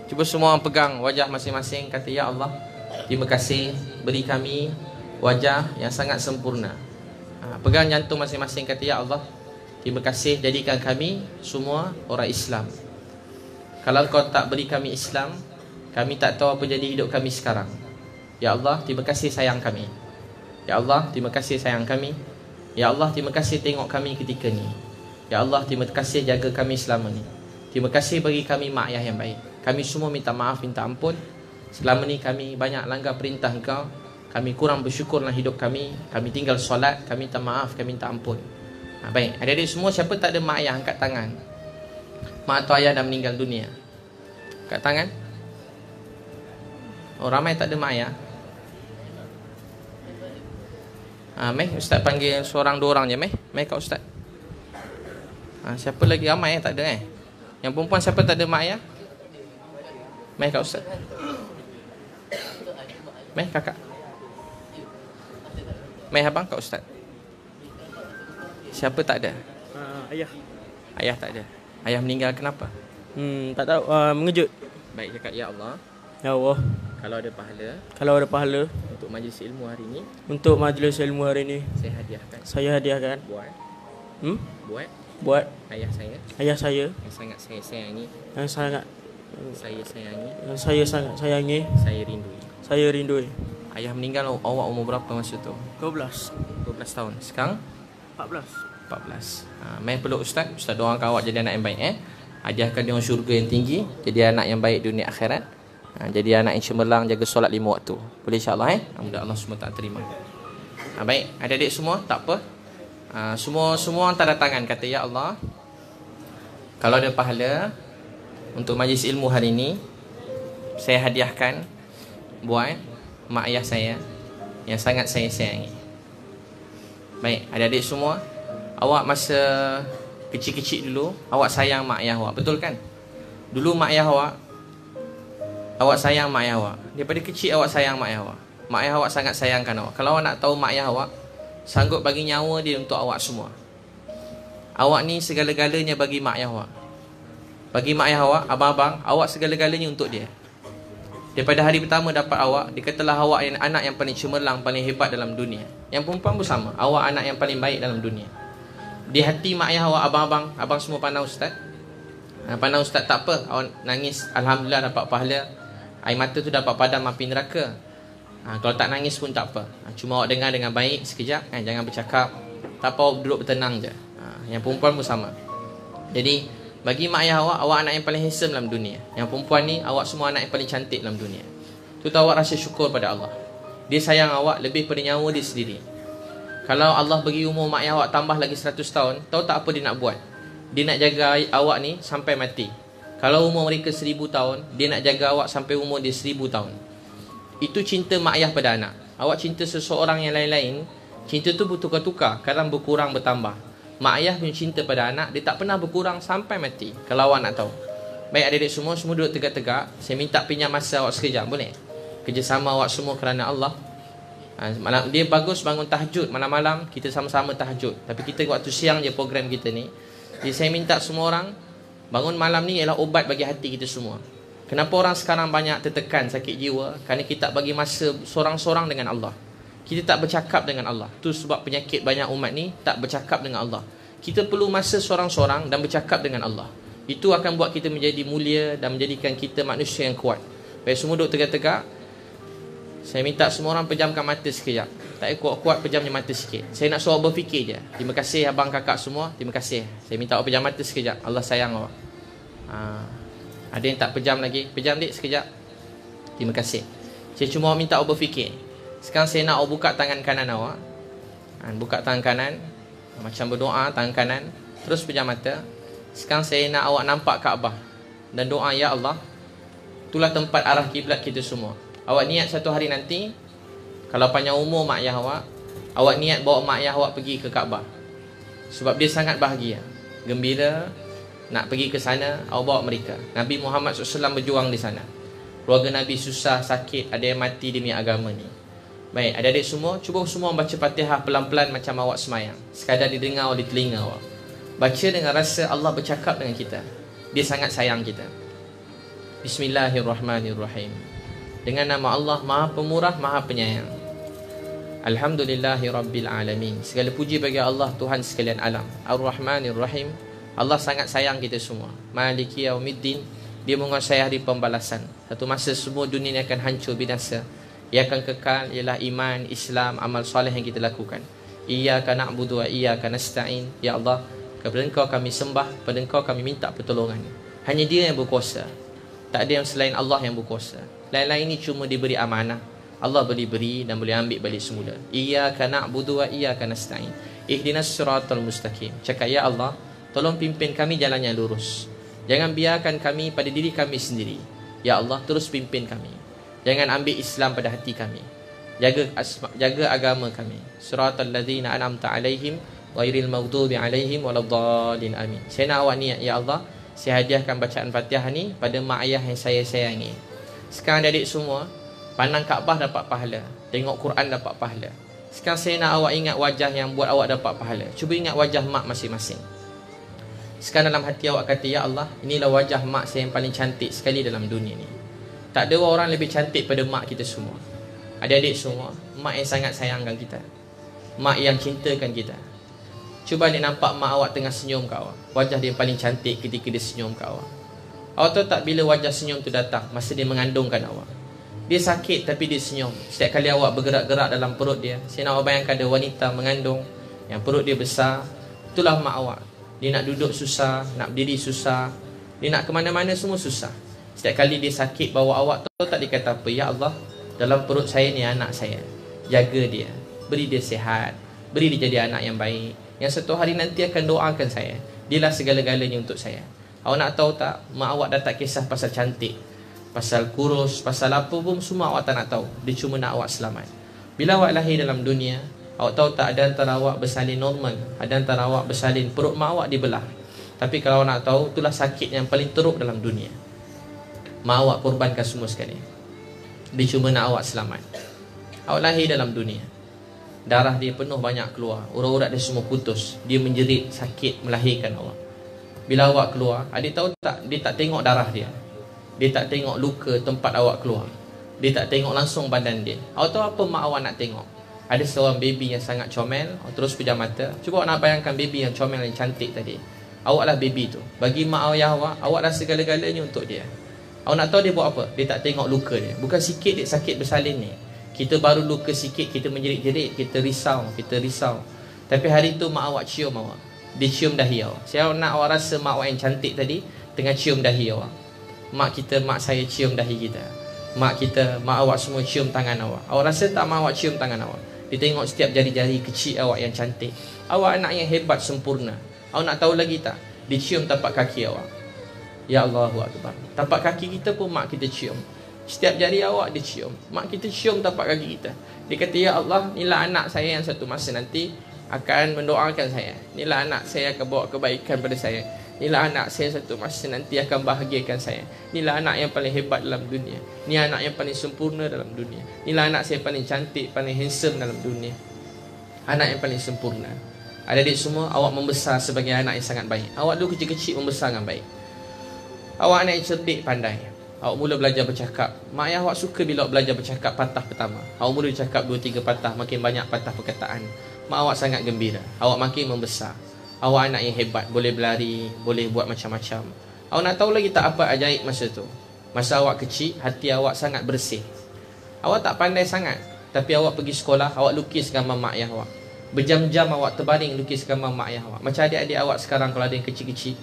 Cuba semua orang pegang wajah masing-masing, kata, Ya Allah, terima kasih beri kami wajah yang sangat sempurna. Pegang jantung masing-masing, kata, Ya Allah, terima kasih jadikan kami semua orang Islam. Kalau kau tak beri kami Islam, kami tak tahu apa jadi hidup kami sekarang. Ya Allah, terima kasih sayang kami. Ya Allah, terima kasih sayang kami. Ya Allah, terima kasih tengok kami ketika ni. Ya Allah, terima kasih jaga kami selama ni. Terima kasih bagi kami mak ayah yang baik. Kami semua minta maaf, minta ampun. Selama ni kami banyak langgar perintah Engkau. Kami kurang bersyukur dalam hidup kami. Kami tinggal solat, kami minta maaf, kami minta ampun. Baik, adik-adik semua, siapa tak ada mak ayah, angkat tangan. Mak atau ayah dah meninggal dunia, angkat tangan. Oh, ramai tak ada mak ayah. Meh, Ustaz panggil seorang dua orang je, Meh. Meh kat Ustaz. Siapa lagi ramai tak ada Yang perempuan siapa tak ada mak ayah? Meh kat Ustaz. Meh kakak. Meh abang kat Ustaz. Siapa tak ada? Ayah. Ayah tak ada. Ayah meninggal kenapa? Tak tahu, mengejut. Baik, cakap, Ya Allah, Ya Allah, kalau ada pahala, kalau ada pahala untuk majlis ilmu hari ini, untuk majlis ilmu hari ini, saya hadiahkan buat buat ayah saya yang sangat saya sayangi, yang sangat saya sayangi, saya rindui. Ayah meninggal awak umur berapa masa tu? 12 tahun. Sekarang 14. Mai peluk Ustaz doakan awak jadi anak yang baik. Hadiahkan dia syurga yang tinggi, jadi anak yang baik dunia akhirat. Jadi anak yang cemerlang, jaga solat 5 waktu. Boleh insya-Allah Mudah Allah semua tak terima. Baik, adik-adik semua, tak apa. Semua antara tangan, kata, Ya Allah, kalau ada pahala untuk majlis ilmu hari ini, saya hadiahkan buat mak ayah saya yang sangat saya sayangi. Baik, adik-adik semua, awak masa kecil-kecil dulu, awak sayang mak ayah awak, betul kan? Dulu mak ayah awak sayang mak ayah awak. Daripada kecil awak sayang mak ayah awak. Mak ayah awak sangat sayangkan awak. Kalau awak nak tahu, mak ayah awak sanggup bagi nyawa dia untuk awak semua. Awak ni segala-galanya bagi mak ayah awak. Bagi mak ayah awak, abang-abang, awak segala-galanya untuk dia. Daripada hari pertama dapat awak, dia katalah awak yang anak yang paling cemerlang, paling hebat dalam dunia. Yang perempuan pun sama, awak anak yang paling baik dalam dunia. Di hati mak ayah awak, abang-abang, abang semua pandang Ustaz. Pandang Ustaz tak apa, awak nangis, Alhamdulillah dapat pahala. Air mata tu dapat padam api neraka. Kalau tak nangis pun tak apa. Cuma awak dengar dengan baik sekejap, jangan bercakap. Tak apa, awak duduk bertenang je. Yang perempuan pun sama. Jadi bagi mak ayah awak, awak anak yang paling handsome dalam dunia. Yang perempuan ni, awak semua anak yang paling cantik dalam dunia. Tu tahu awak rasa syukur pada Allah. Dia sayang awak lebih pada nyawa dia sendiri. Kalau Allah bagi umur mak ayah awak tambah lagi 100 tahun, tahu tak apa dia nak buat? Dia nak jaga awak ni sampai mati. Kalau umur mereka 1000 tahun, dia nak jaga awak sampai umur dia 1000 tahun. Itu cinta mak ayah pada anak. Awak cinta seseorang yang lain-lain, cinta tu bertukar-tukar, kadang berkurang bertambah. Mak ayah punya cinta pada anak, dia tak pernah berkurang sampai mati. Kalau awak nak tahu. Baik adik-adik semua duduk tegak-tegak. Saya minta pinjam masa awak sekejap, boleh? Kerjasama awak semua kerana Allah. Dia bagus bangun tahajud malam-malam, kita sama-sama tahajud. Tapi kita waktu siang je program kita ni. Jadi saya minta semua orang, bangun malam ni ialah obat bagi hati kita semua. Kenapa orang sekarang banyak tertekan, sakit jiwa? Kerana kita tak bagi masa sorang-sorang dengan Allah. Kita tak bercakap dengan Allah. Itu sebab penyakit banyak umat ni, tak bercakap dengan Allah. Kita perlu masa sorang-sorang dan bercakap dengan Allah. Itu akan buat kita menjadi mulia dan menjadikan kita manusia yang kuat. Baik, semua duduk tegak-tegak. Saya minta semua orang pejamkan mata sekejap. Tak payah kuat-kuat pejamnya mata sikit. Saya nak suruh berfikir je. Terima kasih abang kakak semua. Terima kasih. Saya minta awak pejam mata sekejap. Allah sayang awak. Ada yang tak pejam lagi? Pejam dik sekejap. Terima kasih. Saya cuma minta awak berfikir. Sekarang saya nak awak buka tangan kanan awak. Buka tangan kanan. Macam berdoa tangan kanan. Terus pejam mata. Sekarang saya nak awak nampak Kaabah. Dan doa, ya Allah, itulah tempat arah kiblat kita semua. Awak niat satu hari nanti, kalau panjang umur mak ayah awak niat bawa mak ayah awak pergi ke Kaabah. Sebab dia sangat bahagia, gembira nak pergi ke sana. Awak bawa mereka. Nabi Muhammad SAW berjuang di sana. Keluarga Nabi susah, sakit, ada yang mati demi agama ni. Baik, adik-adik semua, cuba semua baca Fatihah pelan-pelan macam awak semayang. Sekadar didengar di telinga awak. Baca dengan rasa Allah bercakap dengan kita. Dia sangat sayang kita. Bismillahirrahmanirrahim. Dengan nama Allah Maha Pemurah, Maha Penyayang. Alhamdulillahirrabbilalamin. Segala puji bagi Allah, Tuhan sekalian alam. Ar-Rahmanir-Rahim. Allah sangat sayang kita semua. Maliki yaumiddin. Dia menguasai hari pembalasan. Satu masa semua dunia ini akan hancur binasa. Ia akan kekal ialah iman, Islam, amal soleh yang kita lakukan. Iyyaka na'budu wa iyyaka nasta'in. Ya Allah, kepada Engkau kami sembah, pada Engkau kami minta pertolongan. Hanya Dia yang berkuasa. Tak ada yang selain Allah yang berkuasa. Lain-lain ini cuma diberi amanah. Allah boleh beri dan boleh ambil balik semula. Iyyaka na'budu wa iyyaka nasta'in. Ihdinas siratal mustaqim. Cakap, ya Allah, tolong pimpin kami jalan yang lurus. Jangan biarkan kami pada diri kami sendiri. Ya Allah, terus pimpin kami. Jangan ambil Islam pada hati kami. Jaga agama kami. Siratal ladzina an'amta alaihim ghairil maghdubi alaihim waladdallin. Amin. Saya nak awak niat, ya Allah, saya hadiahkan bacaan Fatihah ni pada mak ayah yang saya sayangi. Sekarang adik semua, pandang Kaabah dapat pahala, tengok Quran dapat pahala. Sekarang saya nak awak ingat wajah yang buat awak dapat pahala. Cuba ingat wajah mak masing-masing. Sekarang dalam hati awak kata, ya Allah, inilah wajah mak saya yang paling cantik sekali dalam dunia ni. Tak ada orang lebih cantik pada mak kita semua. Adik-adik semua, mak yang sangat sayangkan kita, mak yang cintakan kita. Cuba adik nampak mak awak tengah senyum ke awak. Wajah dia paling cantik ketika dia senyum ke awak. Awak tahu tak bila wajah senyum tu datang? Masa dia mengandungkan awak. Dia sakit tapi dia senyum. Setiap kali awak bergerak-gerak dalam perut dia, saya nak awak bayangkan ada wanita mengandung yang perut dia besar. Itulah mak awak. Dia nak duduk susah, nak berdiri susah, dia nak ke mana-mana semua susah. Setiap kali dia sakit bawa awak, tahu tak dia kata apa? Ya Allah, dalam perut saya ni anak saya. Jaga dia, beri dia sihat, beri dia jadi anak yang baik, yang satu hari nanti akan doakan saya. Dialah segala-galanya untuk saya. Awak nak tahu tak? Mak awak dah tak kisah pasal cantik, pasal kurus, pasal apa pun, semua awak tak nak tahu. Dia cuma nak awak selamat. Bila awak lahir dalam dunia, awak tahu tak, ada antara awak bersalin normal, ada antara awak bersalin perut mak awak dibelah. Tapi kalau awak nak tahu, itulah sakit yang paling teruk dalam dunia. Mak awak korbankan semua sekali. Dia cuma nak awak selamat. Awak lahir dalam dunia, darah dia penuh banyak keluar, urat-urat dia semua putus. Dia menjerit sakit melahirkan awak. Bila awak keluar, adik tahu tak, dia tak tengok darah dia, dia tak tengok luka tempat awak keluar, dia tak tengok langsung badan dia. Awak tahu apa mak awak nak tengok? Ada seorang baby yang sangat comel. Terus pejam mata. Cuba awak nak bayangkan baby yang comel, yang cantik tadi. Awaklah baby tu. Bagi mak ayah awak, awaklah segala-galanya untuk dia. Awak nak tahu dia buat apa? Dia tak tengok luka dia. Bukan sikit dia sakit bersalin ni. Kita baru luka sikit, kita menjerit-jerit, kita risau. Tapi hari tu mak awak cium awak. Dia cium dahi awak. Saya nak awak rasa mak awak yang cantik tadi tengah cium dahi awak. Mak saya cium dahi kita. Mak awak semua cium tangan awak. Awak rasa tak mak awak cium tangan awak? Dia tengok setiap jari-jari kecil awak yang cantik. Awak anak yang hebat, sempurna. Awak nak tahu lagi tak? Dia cium tapak kaki awak. Ya Allahu Akbar. Tapak kaki kita pun mak kita cium. Setiap jari awak dia cium. Mak kita cium tapak kaki kita. Dia kata, ya Allah, inilah anak saya yang satu masa nanti akan mendoakan saya. Inilah anak saya akan bawa kebaikan pada saya. Inilah anak saya satu masa nanti akan bahagiakan saya. Inilah anak yang paling hebat dalam dunia. Ini anak yang paling sempurna dalam dunia. Inilah anak saya paling cantik, paling handsome dalam dunia. Anak yang paling sempurna. Adik-adik semua, awak membesar sebagai anak yang sangat baik. Awak dulu kecil-kecil membesar dengan baik. Awak anak yang cerdik, pandai. Awak mula belajar bercakap. Mak ayah awak suka bila awak belajar bercakap patah pertama. Awak mula bercakap 2-3 patah, makin banyak patah perkataan. Mak awak sangat gembira. Awak makin membesar. Awak anak yang hebat, boleh berlari, boleh buat macam-macam. Awak nak tahu lagi tak apa ajaib masa tu? Masa awak kecil, hati awak sangat bersih. Awak tak pandai sangat. Tapi awak pergi sekolah, awak lukis gambar mak ayah awak. Berjam-jam awak terbaring lukis gambar mak ayah awak. Macam adik-adik awak sekarang kalau ada yang kecil-kecil,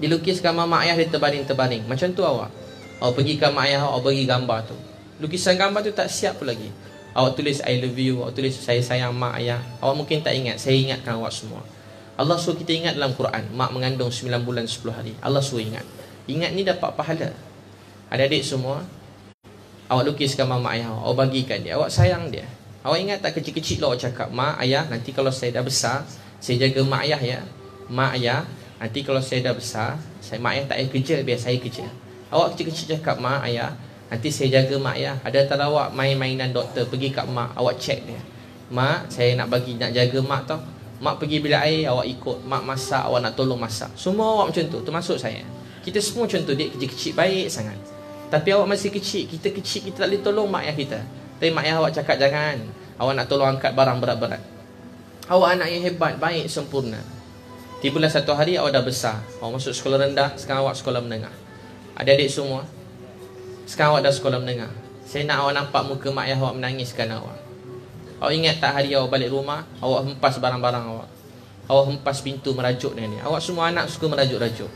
dilukis gambar mak ayah, dia terbaring-terbaring. Macam tu awak. Awak pergi ke mak ayah awak, bagi gambar tu. Lukisan gambar tu tak siap pun lagi. Awak tulis I love you, awak tulis saya sayang mak ayah. Awak mungkin tak ingat, saya ingatkan awak semua. Allah suruh kita ingat dalam Quran, mak mengandung 9 bulan 10 hari. Allah suruh ingat. Ingat ni dapat pahala. Adik-adik semua, awak lukis gambar mak ayah awak, awak bagikan dia, awak sayang dia. Awak ingat tak kecil-kecil lah awak cakap, mak ayah, nanti kalau saya dah besar, saya jaga mak ayah ya. Mak ayah, nanti kalau saya dah besar, mak ayah tak payah kerja, biar saya kerja. Awak kecil-kecil cakap, mak ayah, nanti saya jaga mak ayah. Ada antara awak main-mainan doktor, pergi kat mak, awak check dia. Mak, saya nak jaga mak tau. Mak pergi bilik air, awak ikut. Mak masak, awak nak tolong masak. Semua awak macam tu, termasuk saya. Kita semua macam tu, dia kecil-kecil baik sangat. Tapi awak masih kecil, kita tak boleh tolong mak ayah kita. Tapi mak ayah awak cakap jangan, awak nak tolong angkat barang berat-berat. Awak anak yang hebat, baik, sempurna. Tibalah satu hari awak dah besar, awak masuk sekolah rendah, sekarang awak sekolah menengah. Adik-adik semua, sekarang awak dah sekolah menengah. Saya nak awak nampak muka mak ayah awak menangiskan awak. Awak ingat tak hari awak balik rumah, awak hempas barang-barang awak. Awak hempas pintu merajuk dengan dia. Awak semua anak suka merajuk-rajuk.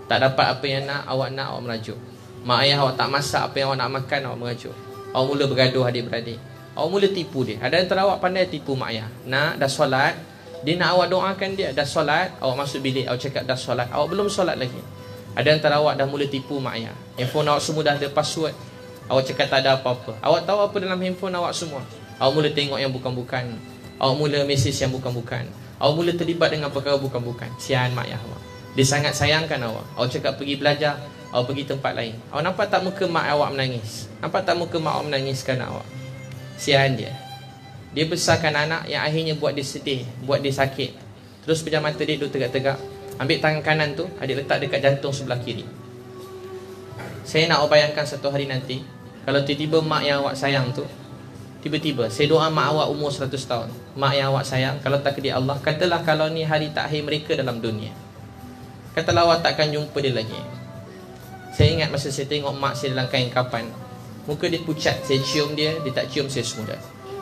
Tak dapat apa yang awak merajuk. Mak ayah awak tak masak apa yang awak nak makan, awak merajuk. Awak mula bergaduh adik-beradik. Awak mula tipu dia. Ada antara awak pandai tipu mak ayah. Nak, dah solat, dia nak awak doakan dia. Dah solat, awak masuk bilik, awak cakap dah solat. Awak belum solat lagi. Ada antara awak dah mula tipu mak ayah. Handphone awak semua dah ada password. Awak cakap tak ada apa-apa. Awak tahu apa dalam handphone awak semua. Awak mula tengok yang bukan-bukan. Awak mula mesej yang bukan-bukan. Awak mula terlibat dengan perkara bukan-bukan. Sian mak ayah awak. Dia sangat sayangkan awak. Awak cakap pergi belajar, awak pergi tempat lain. Awak nampak tak muka mak awak menangis? Nampak tak muka mak awak menangiskan awak? Sian dia. Dia besarkan anak yang akhirnya buat dia sedih, buat dia sakit. Terus pejam mata dia duduk tegak-tegak. Ambil tangan kanan tu, adik letak dekat jantung sebelah kiri. Saya nak awak bayangkan satu hari nanti, kalau tiba-tiba mak yang awak sayang tu, tiba-tiba saya doa mak awak umur 100 tahun. Mak yang awak sayang, kalau takdir Allah, katalah kalau ni hari terakhir mereka dalam dunia, katalah awak takkan jumpa dia lagi. Saya ingat masa saya tengok mak saya dalam kain kapan, muka dia pucat. Saya cium dia, dia tak cium saya semula.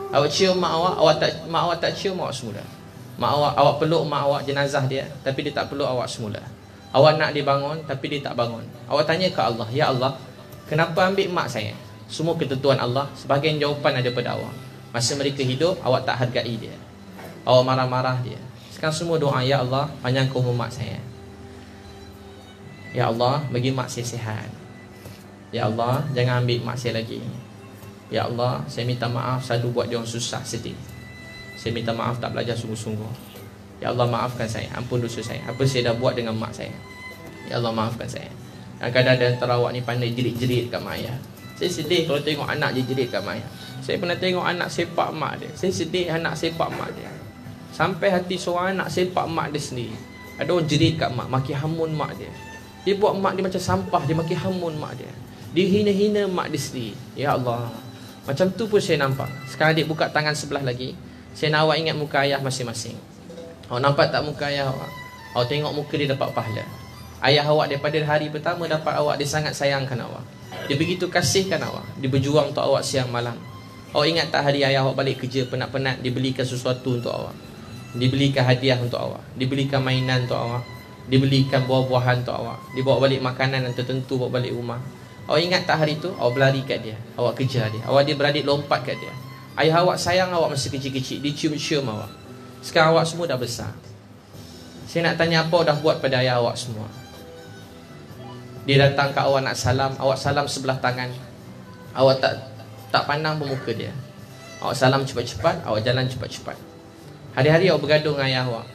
Awak cium mak awak tak cium awak semula. Mak awak peluk mak awak jenazah dia, tapi dia tak peluk awak semula. Awak nak dia bangun, tapi dia tak bangun. Awak tanya ke Allah, ya Allah, kenapa ambil mak saya? Semua ketentuan Allah, sebahagian jawapan ada pada awak. Masa mereka hidup, awak tak hargai dia. Awak marah-marah dia. Sekarang semua doa, ya Allah, panjangkan umur mak saya. Ya Allah, bagi mak saya sihat. Ya Allah, jangan ambil mak saya lagi. Ya Allah, saya minta maaf selalu buat dia orang susah, sedih. Saya minta maaf tak belajar sungguh-sungguh. Ya Allah, maafkan saya, ampun dosa saya. Apa saya dah buat dengan mak saya? Ya Allah, maafkan saya. Kadang-kadang ada antara awak ni pandai jerit-jerit kat mak ayah. Saya sedih kalau tengok anak je jerit kat mak ayah. Saya pernah tengok anak sepak mak dia. Saya sedih anak sepak mak dia. Sampai hati seorang anak sepak mak dia sendiri. Ada orang jerit kat mak, maki hamun mak dia. Dia buat mak dia macam sampah, dia maki hamun mak dia. Dia hina-hina mak dia sendiri. Ya Allah, macam tu pun saya nampak. Sekarang adik buka tangan sebelah lagi. Saya nak awak ingat muka ayah masing-masing. Awak nampak tak muka ayah awak? Awak tengok muka dia dapat pahala. Ayah awak daripada hari pertama dapat awak, dia sangat sayangkan awak. Dia begitu kasihkan awak. Dia berjuang untuk awak siang malam. Awak ingat tak hari ayah awak balik kerja penat-penat, dia belikan sesuatu untuk awak. Dia belikan hadiah untuk awak. Dia belikan mainan untuk awak. Dia belikan buah-buahan untuk awak. Dia bawa balik makanan yang tertentu, bawa balik rumah. Awak ingat tak hari tu, awak berlari kat dia, awak kejar dia, awak dia beradik lompat kat dia. Ayah awak sayang awak masa kecil-kecil, dia cium-cium awak. Sekarang awak semua dah besar. Saya nak tanya, apa awak dah buat pada ayah awak semua? Dia datang kat awak nak salam, awak salam sebelah tangan. Awak tak pandang pun muka dia. Awak salam cepat-cepat, awak jalan cepat-cepat. Hari-hari awak bergaduh dengan ayah awak.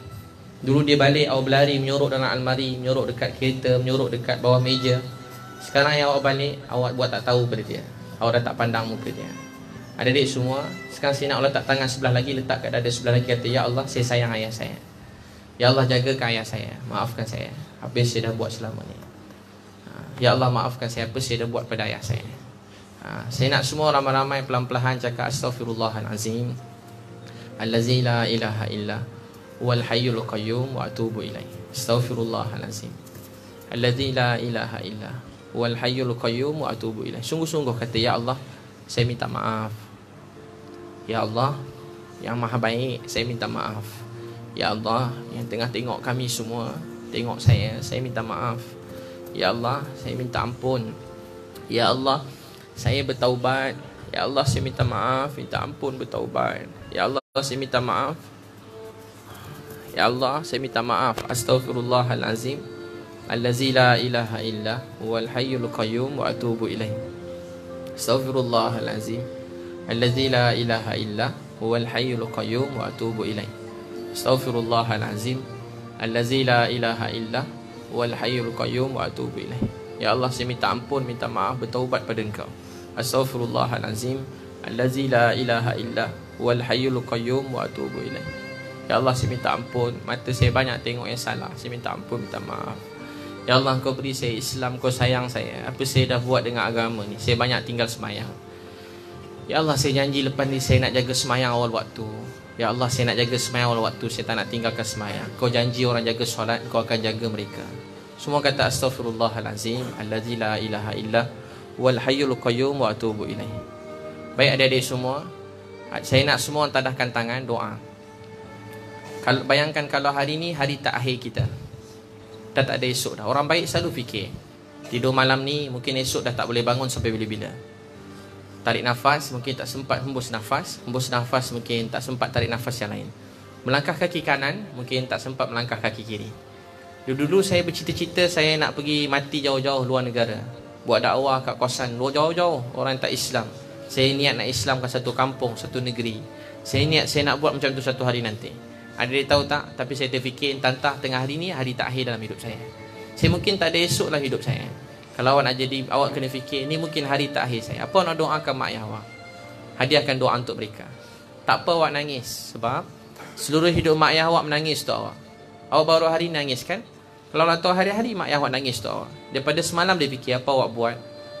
Dulu dia balik, awak berlari, menyorok dalam almari, menyorok dekat kereta, menyorok dekat bawah meja. Sekarang yang awak balik, awak buat tak tahu pada dia. Awak dah tak pandang muka dia. Adik-adik semua, sekarang saya nak letak tangan sebelah lagi, letak kat dada sebelah lagi, kata, ya Allah, saya sayang ayah saya. Ya Allah, jagakan ayah saya. Maafkan saya apa yang saya dah buat selama ni. Ya Allah, maafkan saya apa saya dah buat pada ayah saya. Saya nak semua ramai-ramai pelan-pelan cakap astaghfirullahalazim, allazi la ilaha illa huwal hayyul qayyum wa atubu ilaih. Astaghfirullahalazim, allazi la ilaha illa huwal hayyul qayyum wa atubu ilaih. Sungguh-sungguh kata, ya Allah, saya minta maaf. Ya Allah, yang maha baik, saya minta maaf. Ya Allah, yang tengah tengok kami semua, tengok saya minta maaf. Ya Allah, saya minta ampun. Ya Allah, saya bertaubat. Ya Allah, saya minta maaf, minta ampun, bertaubat. Ya Allah, saya minta maaf. Ya Allah, saya minta maaf. Astaghfirullahalazim allazi la ilaha illa huwal hayyul qayyum wa atubu ilaih. Astaghfirullahalazim allazi la ilaha illa huwal hayyul qayyum wa atubu ilaih. Astaghfirullahalazim allazi la ilaha illa huwal hayyul qayyum wa atubu ilaih. Ya Allah, saya minta ampun, minta maaf, bertaubat pada Engkau. Astaghfirullahalazim allazi la ilaha illa huwal hayyul qayyum wa atubu ilaih. Ya Allah, saya minta ampun, mata saya banyak tengok yang salah, saya minta ampun, minta maaf. Ya Allah, Kau beri saya Islam, Kau sayang saya. Apa saya dah buat dengan agama ni? Saya banyak tinggal semayang. Ya Allah, saya janji lepas ni saya nak jaga semayang awal waktu. Ya Allah, saya nak jaga semayang awal waktu. Saya tak nak tinggalkan semayang. Kau janji orang jaga solat, Kau akan jaga mereka. Semua kata astaghfirullahalazim allazi la ilaha illa wal hayyul qayyum wa atubu ilaih. Baik adik-adik semua, saya nak semua tadahkan tangan doa. Kalau bayangkan kalau hari ni hari terakhir kita, dah tak ada esok dah. Orang baik selalu fikir tidur malam ni mungkin esok dah tak boleh bangun sampai bila-bila. Tarik nafas mungkin tak sempat hembus nafas. Hembus nafas mungkin tak sempat tarik nafas yang lain. Melangkah kaki kanan mungkin tak sempat melangkah kaki kiri. Dulu-dulu saya bercita-cita saya nak pergi mati jauh-jauh luar negara, buat dakwah kat kawasan luar jauh-jauh orang tak Islam. Saya niat nak Islamkan satu kampung, satu negeri. Saya niat saya nak buat macam tu satu hari nanti. Ada dia tahu tak? Tapi saya terfikir entah tengah hari ni hari terakhir dalam hidup saya. Saya mungkin tak ada esok lah hidup saya. Kalau awak nak jadi, awak kena fikir ni mungkin hari terakhir saya. Apa nak doakan mak ayah awak? Hadiahkan doa untuk mereka. Tak apa awak nangis, sebab seluruh hidup mak ayah awak menangis untuk awak. Awak baru hari nangis kan? Kalau nak tahu hari-hari mak ayah awak nangis untuk awak. Daripada semalam dia fikir apa awak buat.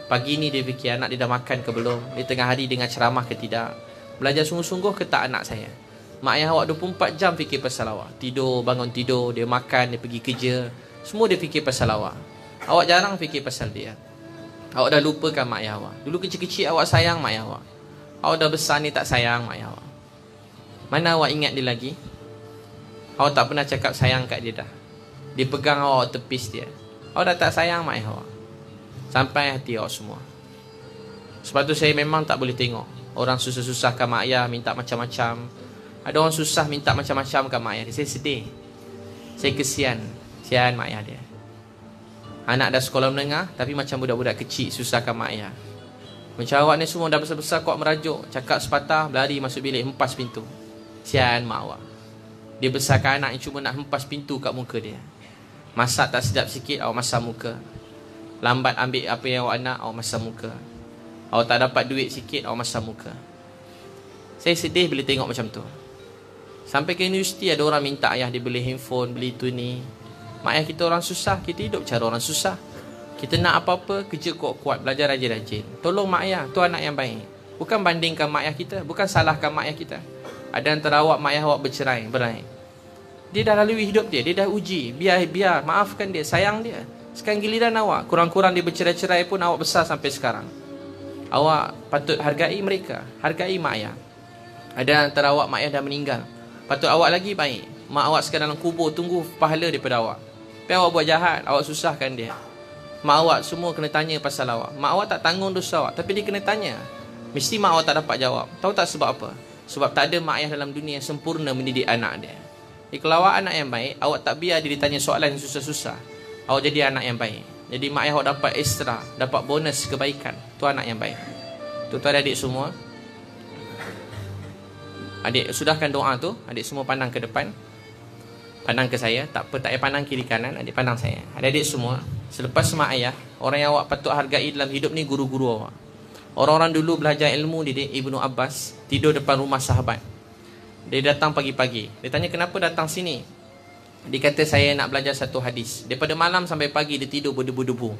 Pagi ni dia fikir anak dia dah makan ke belum. Di tengah hari dengar ceramah ke tidak. Belajar sungguh-sungguh ke tak anak saya. Mak ayah awak 24 jam fikir pasal awak. Tidur, bangun tidur, dia makan, dia pergi kerja. Semua dia fikir pasal awak. Awak jarang fikir pasal dia. Awak dah lupakan mak ayah awak. Dulu kecil-kecil awak sayang mak ayah awak. Awak dah besar ni tak sayang mak ayah awak. Mana awak ingat dia lagi? Awak tak pernah cakap sayang kat dia dah. Dia pegang awak, tepis dia. Awak dah tak sayang mak ayah awak. Sampai hati awak semua. Sebab tu saya memang tak boleh tengok orang susah-susahkan mak ayah, minta macam-macam. Ada orang susah minta macam-macam kat mak ayah dia. Saya sedih. Saya kesian. Kesian mak ayah dia. Anak dah sekolah menengah, tapi macam budak-budak kecil susahkan mak ayah. Macam awak ni semua dah besar-besar kuat merajuk. Cakap sepatah, berlari masuk bilik, hempas pintu. Kesian mak awak. Dia besarkan anak yang cuma nak hempas pintu kat muka dia. Masak tak sedap sikit, awak masak muka. Lambat ambil apa yang awak nak, awak masak muka. Awak tak dapat duit sikit, awak masak muka. Saya sedih bila tengok macam tu. Sampai ke universiti ada orang minta ayah dia beli handphone, beli tu ni. Mak ayah kita orang susah, kita hidup cara orang susah. Kita nak apa-apa, kerja kuat-kuat, belajar rajin-rajin. Tolong mak ayah, tu anak yang baik. Bukan bandingkan mak ayah kita, bukan salahkan mak ayah kita. Ada antara awak, mak ayah awak bercerai, berai. Dia dah lalui hidup dia, dia dah uji. Biar, maafkan dia, sayang dia. Sekarang giliran awak, kurang-kurang dia bercerai-cerai pun awak besar sampai sekarang. Awak patut hargai mereka, hargai mak ayah. Ada antara awak, mak ayah dah meninggal. Patut awak lagi baik. Mak awak sekarang dalam kubur, tunggu pahala daripada awak. Tapi awak buat jahat, awak susahkan dia. Mak awak semua kena tanya pasal awak. Mak awak tak tanggung dosa awak, tapi dia kena tanya. Mesti mak awak tak dapat jawab. Tahu tak sebab apa? Sebab tak ada mak ayah dalam dunia yang sempurna mendidik anak dia. Jadi kalau awak anak yang baik, awak tak biar dia ditanya soalan yang susah-susah. Awak jadi anak yang baik. Jadi mak ayah awak dapat ekstra, dapat bonus kebaikan. Tu anak yang baik. Tuan-tuan adik semua, adik sudahkan doa tu. Adik semua pandang ke depan, pandang ke saya. Tak apa, tak payah pandang kiri kanan. Adik pandang saya. Adik-adik semua, selepas mak ayah, orang yang awak patut hargai dalam hidup ni guru-guru awak. Orang-orang dulu belajar ilmu didik. Ibnu Abbas tidur depan rumah sahabat. Dia datang pagi-pagi. Dia tanya kenapa datang sini. Dia kata saya nak belajar satu hadis. Daripada malam sampai pagi dia tidur berdebu-debu.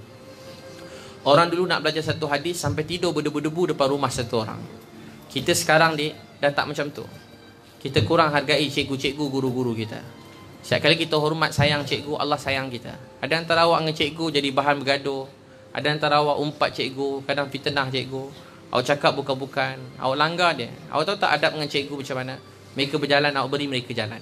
Orang dulu nak belajar satu hadis sampai tidur berdebu-debu depan rumah satu orang. Kita sekarang dah tak macam tu. Kita kurang hargai cikgu-cikgu, guru-guru kita. Setiap kali kita hormat, sayang cikgu, Allah sayang kita. Ada antara awak dengan cikgu jadi bahan bergaduh. Ada antara awak umpat cikgu, kadang fitnah cikgu. Awak cakap bukan-bukan, awak langgar dia. Awak tahu tak adab dengan cikgu macam mana? Mereka berjalan, awak beri mereka jalan.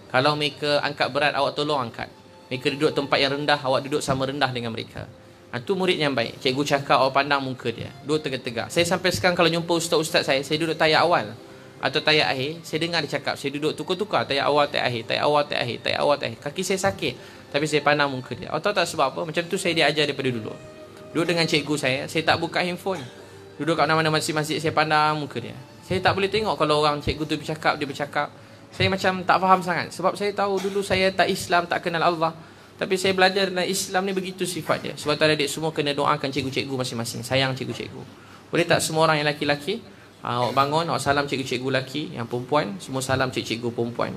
Kalau mereka angkat berat, awak tolong angkat. Mereka duduk tempat yang rendah, awak duduk sama rendah dengan mereka. Itu murid yang baik. Cikgu cakap, awak pandang muka dia, duduk tegak-tegak. Saya sampai sekarang kalau jumpa ustaz-ustaz saya duduk tayak awal atau tayak akhir, saya dengar dia cakap, saya duduk tukar-tukar, tayak awal, tayak akhir, tayak awal, tayak akhir, tayak awal, tayak akhir. Kaki saya sakit, tapi saya pandang muka dia. Awak tahu tak sebab apa? Macam tu saya diajar daripada dulu. Duduk dengan cikgu saya tak buka handphone. Duduk kat mana-mana masjid-masjid, saya pandang muka dia. Saya tak boleh tengok kalau orang cikgu tu bercakap, dia bercakap. Saya macam tak faham sangat. Sebab saya tahu dulu saya tak Islam, tak kenal Allah. Tapi saya belajar dalam Islam ni begitu sifat dia. Sebab tu adik semua kena doakan cikgu-cikgu masing-masing. Sayang cikgu-cikgu. Boleh tak semua orang yang laki-laki, awak bangun, awak salam cikgu-cikgu laki. Yang perempuan, semua salam cikgu-cikgu perempuan.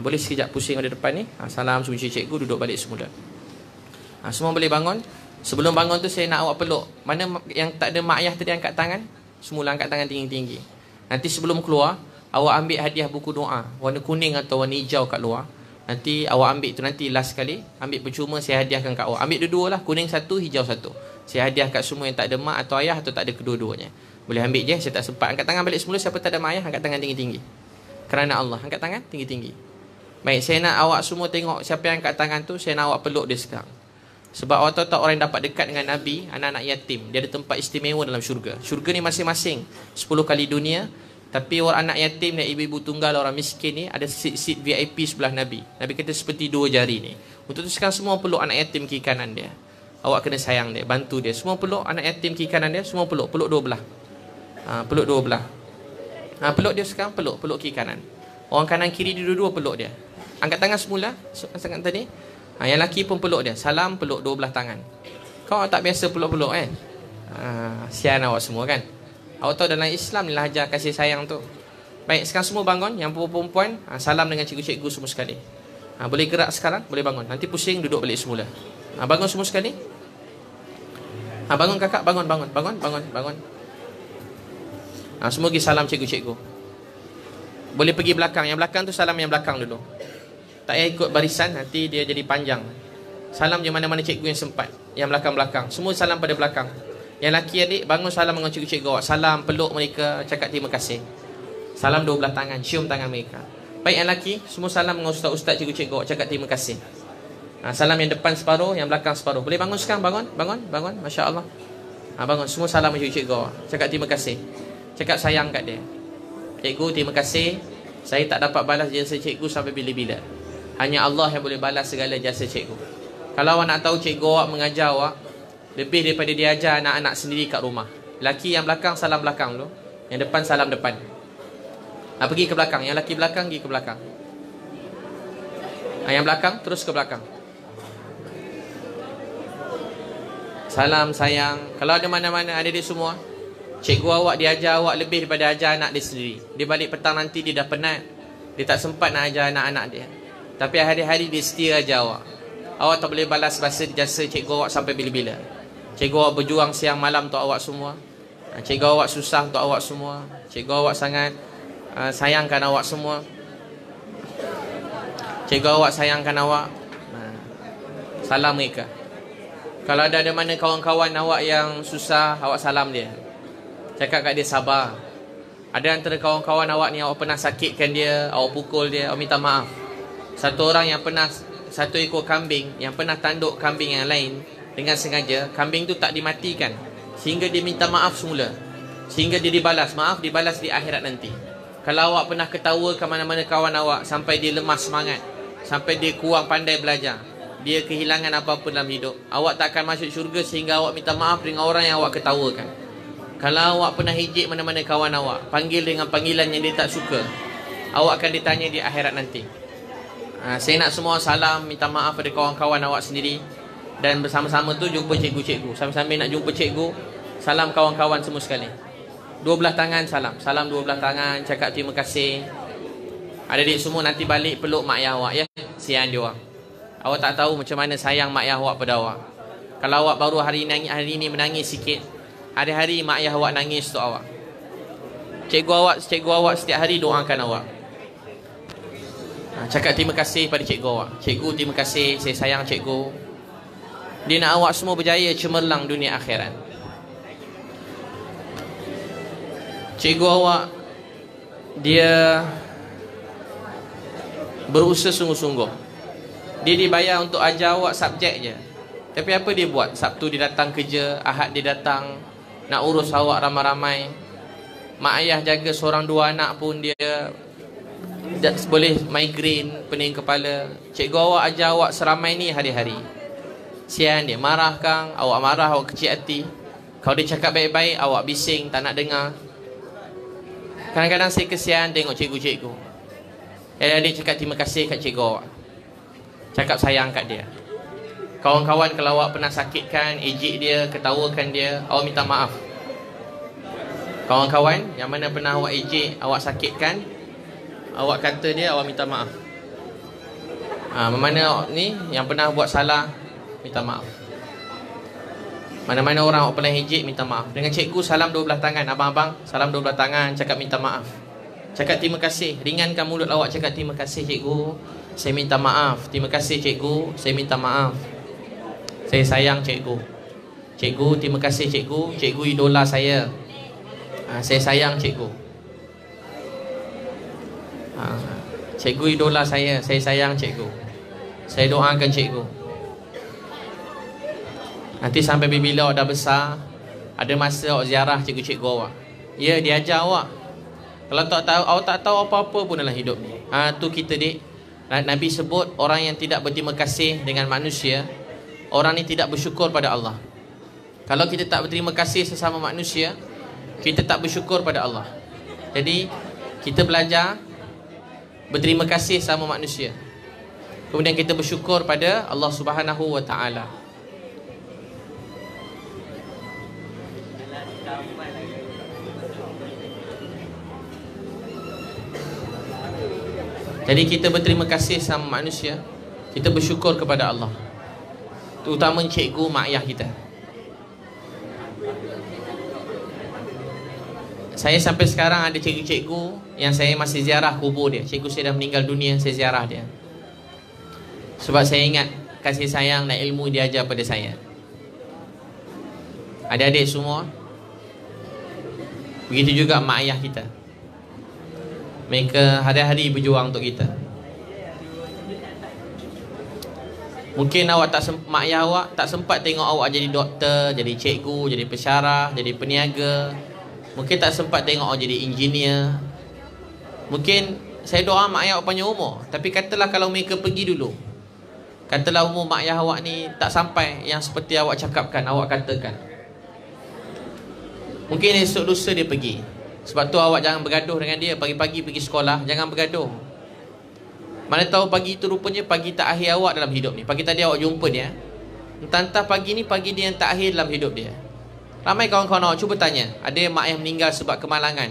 Boleh sekejap pusing ada depan ni. Salam semua cikgu, duduk balik semula. Semua boleh bangun. Sebelum bangun tu saya nak awak peluk. Mana yang tak ada mak ayah tadi angkat tangan? Semula angkat tangan tinggi-tinggi. Nanti sebelum keluar, awak ambil hadiah buku doa warna kuning atau warna hijau kat luar. Nanti awak ambil tu, nanti last sekali ambil percuma, saya hadiahkan kat awak. Ambil dua-dua lah, kuning satu, hijau satu. Saya hadiah kat semua yang tak ada mak atau ayah atau tak ada kedua-duanya. Boleh ambil je, saya tak sempat. Angkat tangan balik semula. Siapa tak ada mak ayah, angkat tangan tinggi-tinggi. Kerana Allah, angkat tangan tinggi-tinggi. Baik, saya nak awak semua tengok siapa yang angkat tangan tu. Saya nak awak peluk dia sekarang. Sebab awak tahu tak, orang yang dapat dekat dengan Nabi, anak-anak yatim, dia ada tempat istimewa dalam syurga. Syurga ni masing-masing 10 kali dunia. Tapi orang anak yatim dan ibu-ibu tunggal, orang miskin ni, ada seat VIP sebelah Nabi. Nabi kata seperti 2 jari ni. Untuk tu sekarang semua peluk anak yatim kiri kanan dia. Awak kena sayang dia, bantu dia. Semua peluk anak yatim kiri kanan dia. Semua peluk, peluk 2 belah. Peluk 2 belah. Peluk dia sekarang, peluk kiri kanan. Orang kanan kiri dia dua-dua peluk dia. Angkat tangan semula, angkat tadi. Yang lelaki pun peluk dia. Salam, peluk 2 belah tangan. Kau tak biasa peluk-peluk kan? Sian awak semua kan? Awak tahu dalam Islam ni lah ajar kasih sayang tu. Baik, sekarang semua bangun. Yang perempuan, salam dengan cikgu-cikgu semua sekali. Boleh gerak sekarang, boleh bangun. Nanti pusing, duduk balik semula. Bangun semua sekali. Bangun kakak, bangun. Semua pergi salam cikgu-cikgu. Boleh pergi belakang. Yang belakang tu salam yang belakang dulu. Tak payah ikut barisan, nanti dia jadi panjang. Salam je mana-mana cikgu yang sempat. Yang belakang-belakang, semua salam pada belakang. Yang laki adik, bangun salam dengan cikgu-cikgu awak. Salam, peluk mereka, cakap terima kasih. Salam 2 belah tangan, cium tangan mereka. Baik, yang laki, semua salam dengan ustaz-ustaz cikgu-cikgu awak, cakap terima kasih. Salam yang depan separuh, yang belakang separuh. Boleh bangun sekarang, bangun. Masya Allah. Bangun, semua salam dengan cikgu-cikgu awak, cakap terima kasih. Cakap sayang kat dia. Cikgu, terima kasih. Saya tak dapat balas jasa cikgu sampai bila-bila. Hanya Allah yang boleh balas segala jasa cikgu. Kalau awak nak tahu cikgu awak mengajar awak lebih daripada dia ajar anak-anak sendiri kat rumah. Laki yang belakang salam belakang dulu. Yang depan salam depan. Pergi ke belakang. Yang laki belakang pergi ke belakang. Yang belakang terus ke belakang. Salam sayang. Kalau ada mana-mana ada dia semua, cikgu awak dia ajar awak lebih daripada ajar anak dia sendiri. Dia balik petang nanti dia dah penat. Dia tak sempat nak ajar anak-anak dia. Tapi hari-hari dia setia ajar awak. Awak tak boleh balas jasa cikgu awak sampai bila-bila. Cikgu awak berjuang siang malam untuk awak semua. Cikgu awak susah untuk awak semua. Cikgu awak sangat sayangkan awak semua. Cikgu awak sayangkan awak. Salam mereka. Kalau ada mana kawan-kawan awak yang susah, awak salam dia. Cakap kat dia sabar. Ada antara kawan-kawan awak ni, awak pernah sakitkan dia, awak pukul dia, awak minta maaf. Satu orang yang pernah, satu ekor kambing yang pernah tanduk kambing yang lain dengan sengaja, kambing tu tak dimatikan sehingga dia minta maaf semula, sehingga dia dibalas. Maaf dibalas di akhirat nanti. Kalau awak pernah ketawa ke mana-mana kawan awak sampai dia lemah semangat, sampai dia kurang pandai belajar, dia kehilangan apa-apa dalam hidup, awak tak akan masuk syurga sehingga awak minta maaf dengan orang yang awak ketawakan. Kalau awak pernah hijik mana-mana kawan awak, panggil dengan panggilan yang dia tak suka, awak akan ditanya di akhirat nanti. Saya nak semua salam, minta maaf pada kawan-kawan awak sendiri. Dan bersama-sama tu jumpa cikgu-cikgu. Sambil-sambil nak jumpa cikgu, salam kawan-kawan semua sekali. 2 belah tangan salam. Salam 2 belah tangan, cakap terima kasih. Adik-adik semua nanti balik peluk mak ayah awak ya. Sian dia orang. Awak tak tahu macam mana sayang mak ayah awak pada awak. Kalau awak baru hari ini menangis sikit, hari-hari mak ayah awak nangis untuk awak. Cikgu awak setiap hari doakan awak. Cakap terima kasih pada cikgu awak. Cikgu terima kasih, saya sayang cikgu. Dia nak awak semua berjaya cemerlang dunia akhirat. cikgu awak dia berusaha sungguh-sungguh. Dia dibayar untuk ajar awak subjek je. Tapi apa dia buat? Sabtu dia datang kerja, Ahad dia datang nak urus awak ramai-ramai. Mak ayah jaga seorang dua anak pun dia boleh migraine, pening kepala. Cikgu awak ajar awak seramai ni hari-hari. Sian dia marah kang, awak marah, awak kecil hati. Kalau dia cakap baik-baik, awak bising, tak nak dengar. Kadang-kadang saya kesian tengok cikgu-cikgu. Dia cakap terima kasih kat cikgu awak, cakap sayang kat dia. Kawan-kawan kalau awak pernah sakitkan, ejek dia, ketawakan dia, awak minta maaf. Kawan-kawan yang mana pernah awak ejek, awak sakitkan, awak kata dia, awak minta maaf. Mana ni yang pernah buat salah, minta maaf. Mana-mana orang awak pernah ejek, minta maaf. Dengan cikgu salam 12 tangan. Abang-abang salam 12 tangan, cakap minta maaf, cakap terima kasih. Ringankan mulut awak, cakap terima kasih cikgu, saya minta maaf. Terima kasih cikgu, saya minta maaf. Saya sayang cikgu. Cikgu, terima kasih cikgu, cikgu idola saya. Saya sayang cikgu. Cikgu idola saya sayang cikgu. Saya doakan cikgu. Nanti sampai bila awak dah besar, ada masa awak ziarah cikgu-cikgu awak. Ya, dia ajar awak. Kalau tak tahu, awak tak tahu apa-apa pun dalam hidup ni. Tu kita dik. Nabi sebut orang yang tidak berterima kasih dengan manusia, orang ni tidak bersyukur pada Allah. Kalau kita tak berterima kasih sesama manusia, kita tak bersyukur pada Allah. Jadi kita belajar berterima kasih sama manusia, kemudian kita bersyukur pada Allah Subhanahu wa taala. Jadi kita berterima kasih sama manusia, kita bersyukur kepada Allah, terutama cikgu, mak ayah kita. Saya sampai sekarang ada cikgu-cikgu yang saya masih ziarah kubur dia. Cikgu saya dah meninggal dunia, saya ziarah dia. Sebab saya ingat kasih sayang dan ilmu dia ajar pada saya. Adik-adik semua, begitu juga mak ayah kita. Mereka hari-hari berjuang untuk kita. Mungkin awak mak ayah awak tak sempat tengok awak jadi doktor, jadi cikgu, jadi pensyarah, jadi peniaga. Mungkin tak sempat tengok awak jadi engineer. Mungkin saya doa mak ayah awak panjang umur. Tapi katalah kalau mereka pergi dulu, katalah umur mak ayah awak ni tak sampai yang seperti awak cakapkan, awak katakan, mungkin esok lusa dia pergi. Sebab tu awak jangan bergaduh dengan dia. Pagi-pagi pergi sekolah, jangan bergaduh. Mana tahu pagi itu rupanya pagi tak akhir awak dalam hidup ni. Pagi tadi awak jumpa dia, entah-entah pagi ni pagi dia yang tak akhir dalam hidup dia. Ramai kawan-kawan awak cuba tanya, ada mak ayah meninggal sebab kemalangan,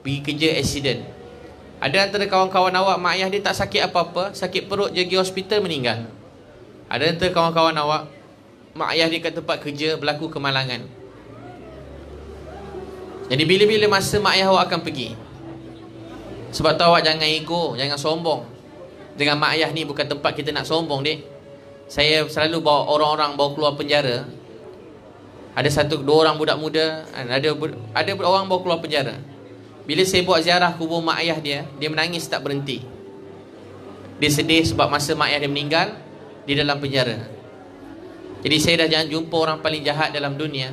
pergi kerja accident. Ada antara kawan-kawan awak mak ayah dia tak sakit apa-apa, sakit perut je pergi hospital meninggal. Ada antara kawan-kawan awak mak ayah dia kat tempat kerja berlaku kemalangan. Jadi bila-bila masa mak ayah awak akan pergi. Sebab tu awak jangan ego, jangan sombong. Dengan mak ayah ni bukan tempat kita nak sombong, dek. Saya selalu bawa orang-orang bawa keluar penjara. Ada dua orang budak muda, ada orang bawa keluar penjara. Bila saya buat ziarah kubur mak ayah dia menangis tak berhenti. Dia sedih sebab masa mak ayah dia meninggal, dia dalam penjara. Jadi saya dah jangan jumpa orang paling jahat dalam dunia.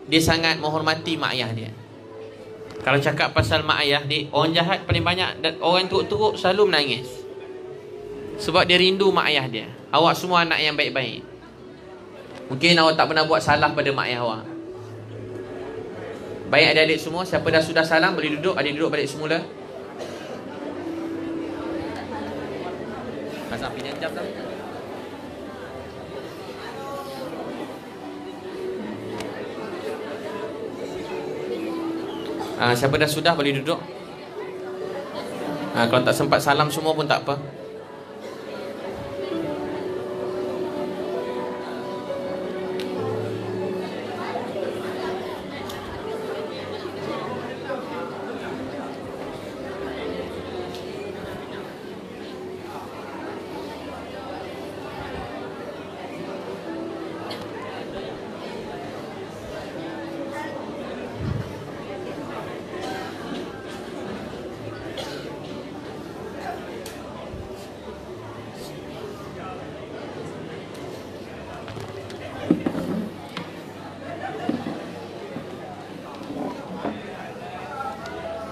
Dia sangat menghormati mak ayah dia. Kalau cakap pasal mak ayah dia, orang jahat paling banyak, dan orang teruk-teruk selalu menangis sebab dia rindu mak ayah dia. Awak semua anak yang baik-baik. Mungkin awak tak pernah buat salah pada mak ayah awak. Baik adik-adik semua, siapa dah sudah salam boleh duduk. Adik duduk balik semula. Pasal pinjam jam dah. Siapa dah sudah boleh duduk. Kalau tak sempat salam semua pun tak apa.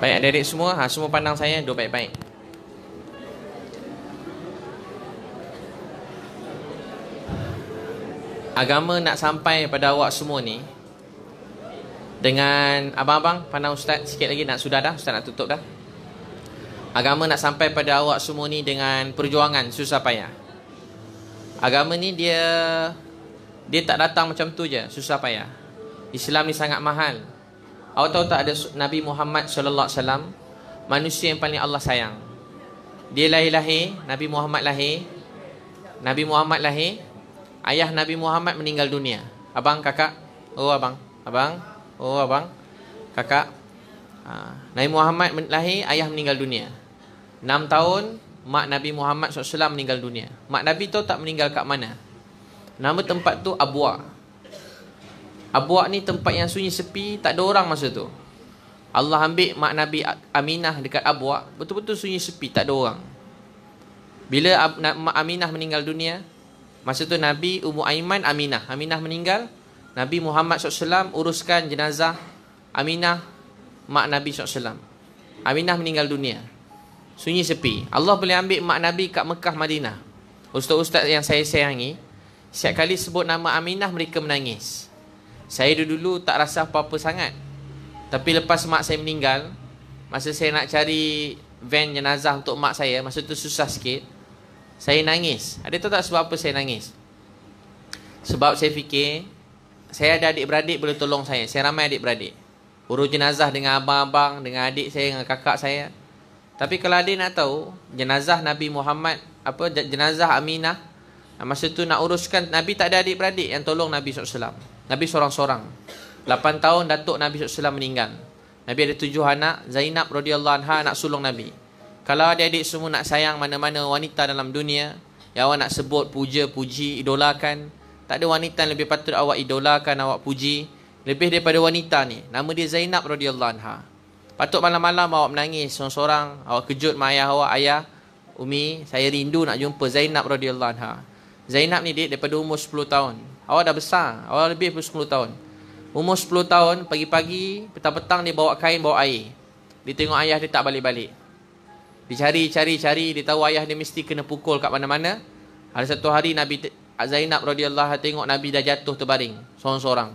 Baik adik-adik semua, semua pandang saya, duduk baik-baik. Agama nak sampai pada awak semua ni dengan abang-abang pandang ustaz sikit lagi, nak sudah dah, ustaz nak tutup dah. Agama nak sampai pada awak semua ni dengan perjuangan susah payah. Agama ni dia tak datang macam tu je, susah payah. Islam ni sangat mahal. Awak tahu tak ada Nabi Muhammad sallallahu alaihi wasallam, manusia yang paling Allah sayang. Dia lahir, Nabi Muhammad lahir, ayah Nabi Muhammad meninggal dunia. Abang, kakak, abang, kakak. Nabi Muhammad lahir, ayah meninggal dunia. 6 tahun, mak Nabi Muhammad SAW meninggal dunia. Mak Nabi tahu tak meninggal kat mana? Nama tempat tu Abwa. Abwa ni tempat yang sunyi sepi, tak ada orang masa tu. Allah ambil mak Nabi Aminah dekat Abwa, betul-betul sunyi sepi, tak ada orang. Bila mak Aminah meninggal dunia, masa tu Nabi Ummu Aiman Aminah meninggal, Nabi Muhammad SAW uruskan jenazah Aminah, mak Nabi SAW. Aminah meninggal dunia, sunyi sepi. Allah boleh ambil mak Nabi kat Mekah, Madinah. Ustaz-ustaz yang saya sayangi, setiap kali sebut nama Aminah mereka menangis. Saya dulu tak rasa apa-apa sangat, tapi lepas mak saya meninggal, masa saya nak cari van jenazah untuk mak saya, masa tu susah sikit, saya nangis. Ada tahu tak sebab apa saya nangis? Sebab saya fikir saya ada adik-beradik boleh tolong saya. Saya ramai adik-beradik, urus jenazah dengan abang-abang, dengan adik saya, dengan kakak saya. Tapi kalau adik nak tahu, jenazah Nabi Muhammad, jenazah Aminah, masa tu nak uruskan, Nabi tak ada adik-beradik yang tolong Nabi SAW. Nabi seorang-seorang. 8 tahun datuk Nabi SAW meninggal. Nabi ada 7 anak. Zainab radhiyallahu anha anak sulung Nabi. Kalau adik-adik semua nak sayang mana-mana wanita dalam dunia, yang awak nak sebut, puja, puji, idolakan, tak ada wanita yang lebih patut awak idolakan, awak puji lebih daripada wanita ni. Nama dia Zainab radhiyallahu anha. Patut malam-malam awak menangis seorang-seorang, awak kejut mak ayah awak, ayah, Umi, saya rindu nak jumpa Zainab radhiyallahu anha. Zainab ni dik daripada umur 10 tahun. Awak dah besar, awak lebih daripada 10 tahun. Umur 10 tahun, pagi-pagi, petang-petang dia bawa kain, bawa air. Dia tengok ayah dia tak balik-balik. Dia cari, dia tahu ayah dia mesti kena pukul kat mana-mana. Ada satu hari Zainab radhiyallahu anha tengok Nabi dah jatuh terbaring, seorang-seorang.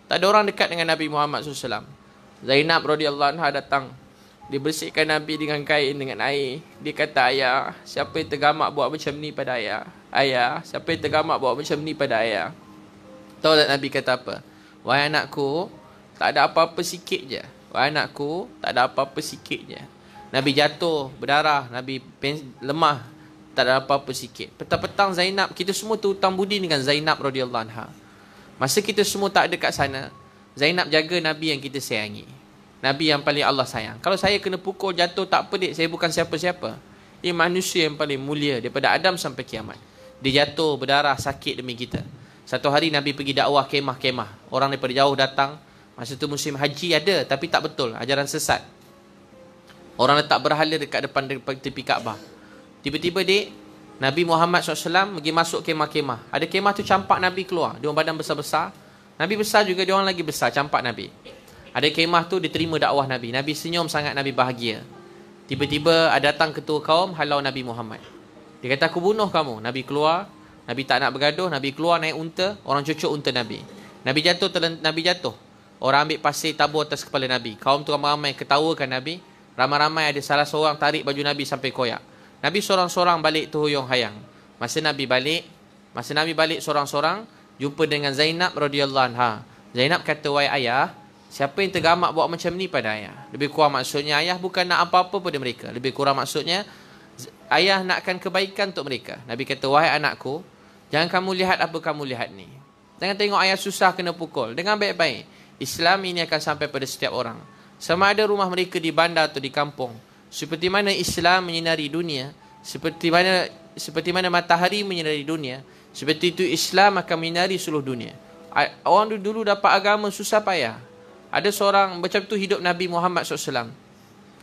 Tak ada orang dekat dengan Nabi Muhammad SAW. Zainab radhiyallahu anha datang. Dia bersihkan Nabi dengan kain, dengan air. Dia kata, ayah, siapa yang tergamak buat macam ni pada ayah? Ayah, siapa yang tergamak buat macam ni pada ayah? Tahu tak Nabi kata apa? Wahai anakku, tak ada apa-apa sikit je. Wahai anakku, tak ada apa-apa sikit je. Nabi jatuh, berdarah. Nabi lemah, tak ada apa-apa sikit. Petang-petang Zainab, kita semua tu hutang budi dengan Zainab radhiyallahu anha. Masa kita semua tak ada kat sana, Zainab jaga Nabi yang kita sayangi, Nabi yang paling Allah sayang. Kalau saya kena pukul, jatuh, tak apa dik, saya bukan siapa-siapa. Dia manusia yang paling mulia daripada Adam sampai kiamat. Dia jatuh, berdarah, sakit demi kita. Satu hari Nabi pergi dakwah kemah-kemah. Orang daripada jauh datang. Masa tu musim haji ada, tapi tak betul, ajaran sesat. Orang letak berhala dekat depan tepi Kaabah. Tiba-tiba Nabi Muhammad SAW pergi masuk kemah-kemah. Ada kemah tu campak Nabi keluar. Dia orang badan besar-besar. Nabi besar juga, dia orang lagi besar, campak Nabi. Ada kemah tu diterima dakwah Nabi. Nabi senyum sangat, Nabi bahagia. Tiba-tiba ada datang ketua kaum halau Nabi Muhammad. Dia kata, aku bunuh kamu. Nabi keluar. Nabi tak nak bergaduh. Nabi keluar naik unta. Orang cucuk unta Nabi. Nabi jatuh. Orang ambil pasir tabur atas kepala Nabi. Kaum tu ramai-ramai ketawakan Nabi. Ramai-ramai ada salah seorang tarik baju Nabi sampai koyak. Nabi seorang-seorang balik tu huyung hayang. Masa Nabi balik seorang-seorang, jumpa dengan Zainab radhiyallahu anha. Zainab kata, wahai ayah, siapa yang tergamak buat macam ni pada ayah? Lebih kurang maksudnya ayah bukan nak apa-apa pada mereka. Lebih kurang maksudnya ayah nakkan kebaikan untuk mereka. Nabi kata, wahai anakku, jangan kamu lihat apa kamu lihat ni. Jangan tengok ayah susah kena pukul. Dengar baik-baik. Islam ini akan sampai pada setiap orang. Sama ada rumah mereka di bandar atau di kampung. Seperti mana Islam menyinari dunia, seperti mana matahari menyinari dunia, seperti itu Islam akan menyinari seluruh dunia. Orang dulu dapat agama susah payah. Ada seorang macam tu hidup Nabi Muhammad SAW.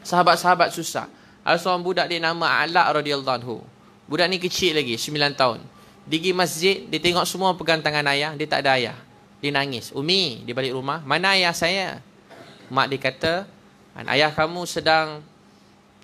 Sahabat-sahabat susah. Ada seorang budak dia nama Ala radhiyallahu anhu. Budak ni kecil lagi, 9 tahun. Dia pergi masjid, dia tengok semua pegang tangan ayah, dia tak ada ayah. Dia nangis. Umi, dia balik rumah, mana ayah saya? Mak dia kata, Ayah kamu sedang,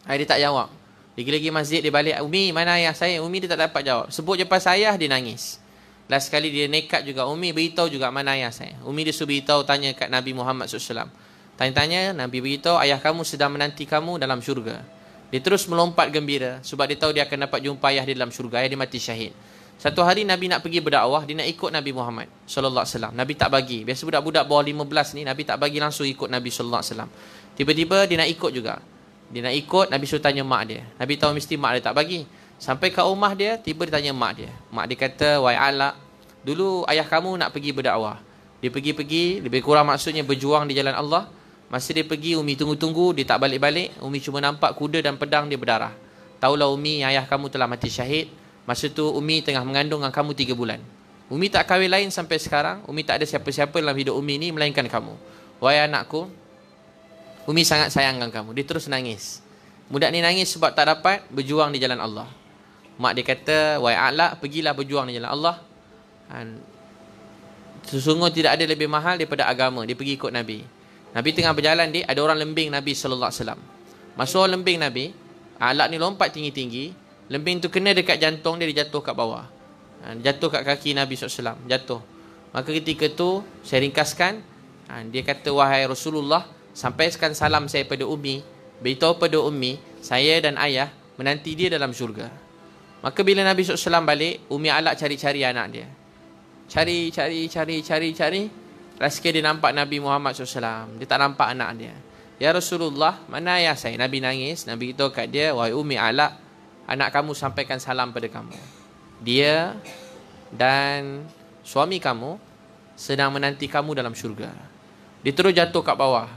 dia tak jawab. Lagi-lagi masjid dia balik, Umi mana ayah saya? Umi dia tak dapat jawab. Sebut je pasal ayah dia nangis. Last sekali dia nekat juga, Umi beritahu juga mana ayah saya. Umi dia suruh beritahu, tanya kat Nabi Muhammad SAW. Tanya-tanya, Nabi beritahu ayah kamu sedang menanti kamu dalam syurga. Dia terus melompat gembira sebab dia tahu dia akan dapat jumpa ayah dia dalam syurga. Ayah dia mati syahid. Satu hari Nabi nak pergi berdakwah, dia nak ikut Nabi Muhammad SAW. Nabi tak bagi. Biasa budak-budak bawah 15 ni, Nabi tak bagi langsung ikut Nabi SAW. Tiba-tiba dia nak ikut juga. Dia nak ikut, Nabi suruh tanya mak dia. Nabi tahu mesti mak dia tak bagi. Sampai ke rumah dia, tiba dia tanya mak dia. Mak dia kata, wahai Alak, dulu ayah kamu nak pergi berdakwah. Dia pergi-pergi, lebih kurang maksudnya berjuang di jalan Allah. Masa dia pergi, Umi tunggu-tunggu, dia tak balik-balik. Umi cuma nampak kuda dan pedang dia berdarah. Taulah Umi, ayah kamu telah mati syahid. Masa tu Umi tengah mengandung dengan kamu 3 bulan. Umi tak kahwin lain sampai sekarang. Umi tak ada siapa-siapa dalam hidup Umi ni melainkan kamu. Wahai anakku, Umi sangat sayangkan kamu. Dia terus nangis. Budak ni nangis sebab tak dapat berjuang di jalan Allah. Mak dia kata, wahai Alak, pergilah berjuang di jalan Allah. Sesungguhnya tidak ada lebih mahal daripada agama. Dia pergi ikut Nabi. Nabi tengah berjalan, ada orang lembing Nabi SAW. Masa orang lembing Nabi, Alak ni lompat tinggi-tinggi. Lembing tu kena dekat jantung dia, dia jatuh kat bawah. Jatuh kat kaki Nabi SAW. Jatuh. Maka ketika tu, saya ringkaskan. Dia kata, wahai Rasulullah, sampaikan salam saya pada Umi. Beritahu pada Umi, saya dan ayah menanti dia dalam syurga. Maka bila Nabi SAW balik, Umi Alak cari-cari anak dia. Cari. Last dia nampak Nabi Muhammad SAW. Dia tak nampak anak dia. Ya Rasulullah, mana ayah saya? Nabi nangis. Nabi beritahu kat dia, wahai Umi Alak, anak kamu sampaikan salam pada kamu. Dia dan suami kamu sedang menanti kamu dalam syurga. Dia terus jatuh kat bawah.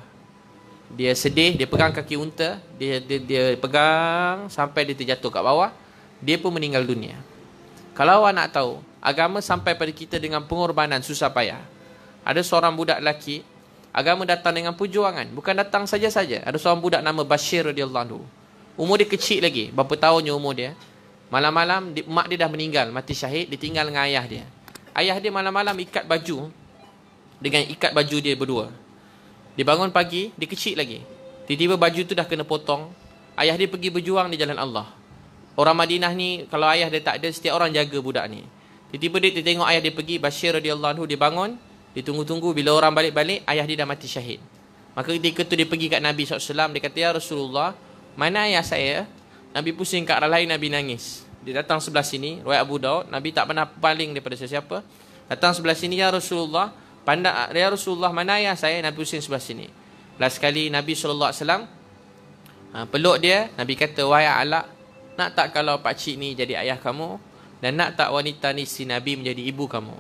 Dia sedih, dia pegang kaki unta, dia pegang sampai dia terjatuh kat bawah. Dia pun meninggal dunia. Kalau awak nak tahu, agama sampai pada kita dengan pengorbanan susah payah. Ada seorang budak lelaki, agama datang dengan perjuangan, bukan datang saja-saja. Ada seorang budak nama Bashir radhiyallahu anhu. Umur dia kecil lagi, berapa tahunnya umur dia. Malam-malam mak dia dah meninggal, mati syahid, ditinggal dengan ayah dia. Ayah dia malam-malam ikat baju dengan ikat baju dia berdua. Dia bangun pagi, dia kecil lagi. Tiba-tiba baju tu dah kena potong. Ayah dia pergi berjuang di jalan Allah. Orang Madinah ni, kalau ayah dia tak ada, setiap orang jaga budak ni. Tiba-tiba dia tengok ayah dia pergi, Bashir radhiyallahu anhu, dia bangun, dia tunggu-tunggu, bila orang balik-balik, ayah dia dah mati syahid. Maka ketika tu dia pergi kat Nabi SAW, dia kata, ya Rasulullah, mana ayah saya? Nabi pusing kat arah lain, Nabi nangis. Dia datang sebelah sini, riwayat Abu Daud, Nabi tak pernah paling daripada sesiapa. Datang sebelah sini, ya Rasulullah, ya Rasulullah, mana ayah saya? Nabi pusing sebelah sini. Last sekali Nabi SAW peluk dia. Nabi kata, wahai Alak, nak tak kalau pakcik ni jadi ayah kamu? Dan nak tak wanita ni si Nabi menjadi ibu kamu?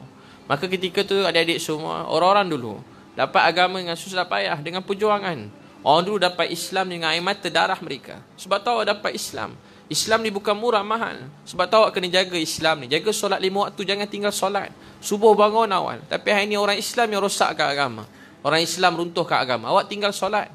Maka ketika tu adik-adik semua, orang-orang dulu dapat agama dengan susah payah, dengan perjuangan. Orang dulu dapat Islam dengan air mata darah mereka. Sebab tahu dapat Islam. Islam ni bukan murah mahal. Sebab tahu awak kena jaga Islam ni. Jaga solat 5 waktu, jangan tinggal solat. Subuh bangun awal. Tapi hari ni orang Islam yang rosakkan agama. Orang Islam runtuhkan agama. Awak tinggal solat.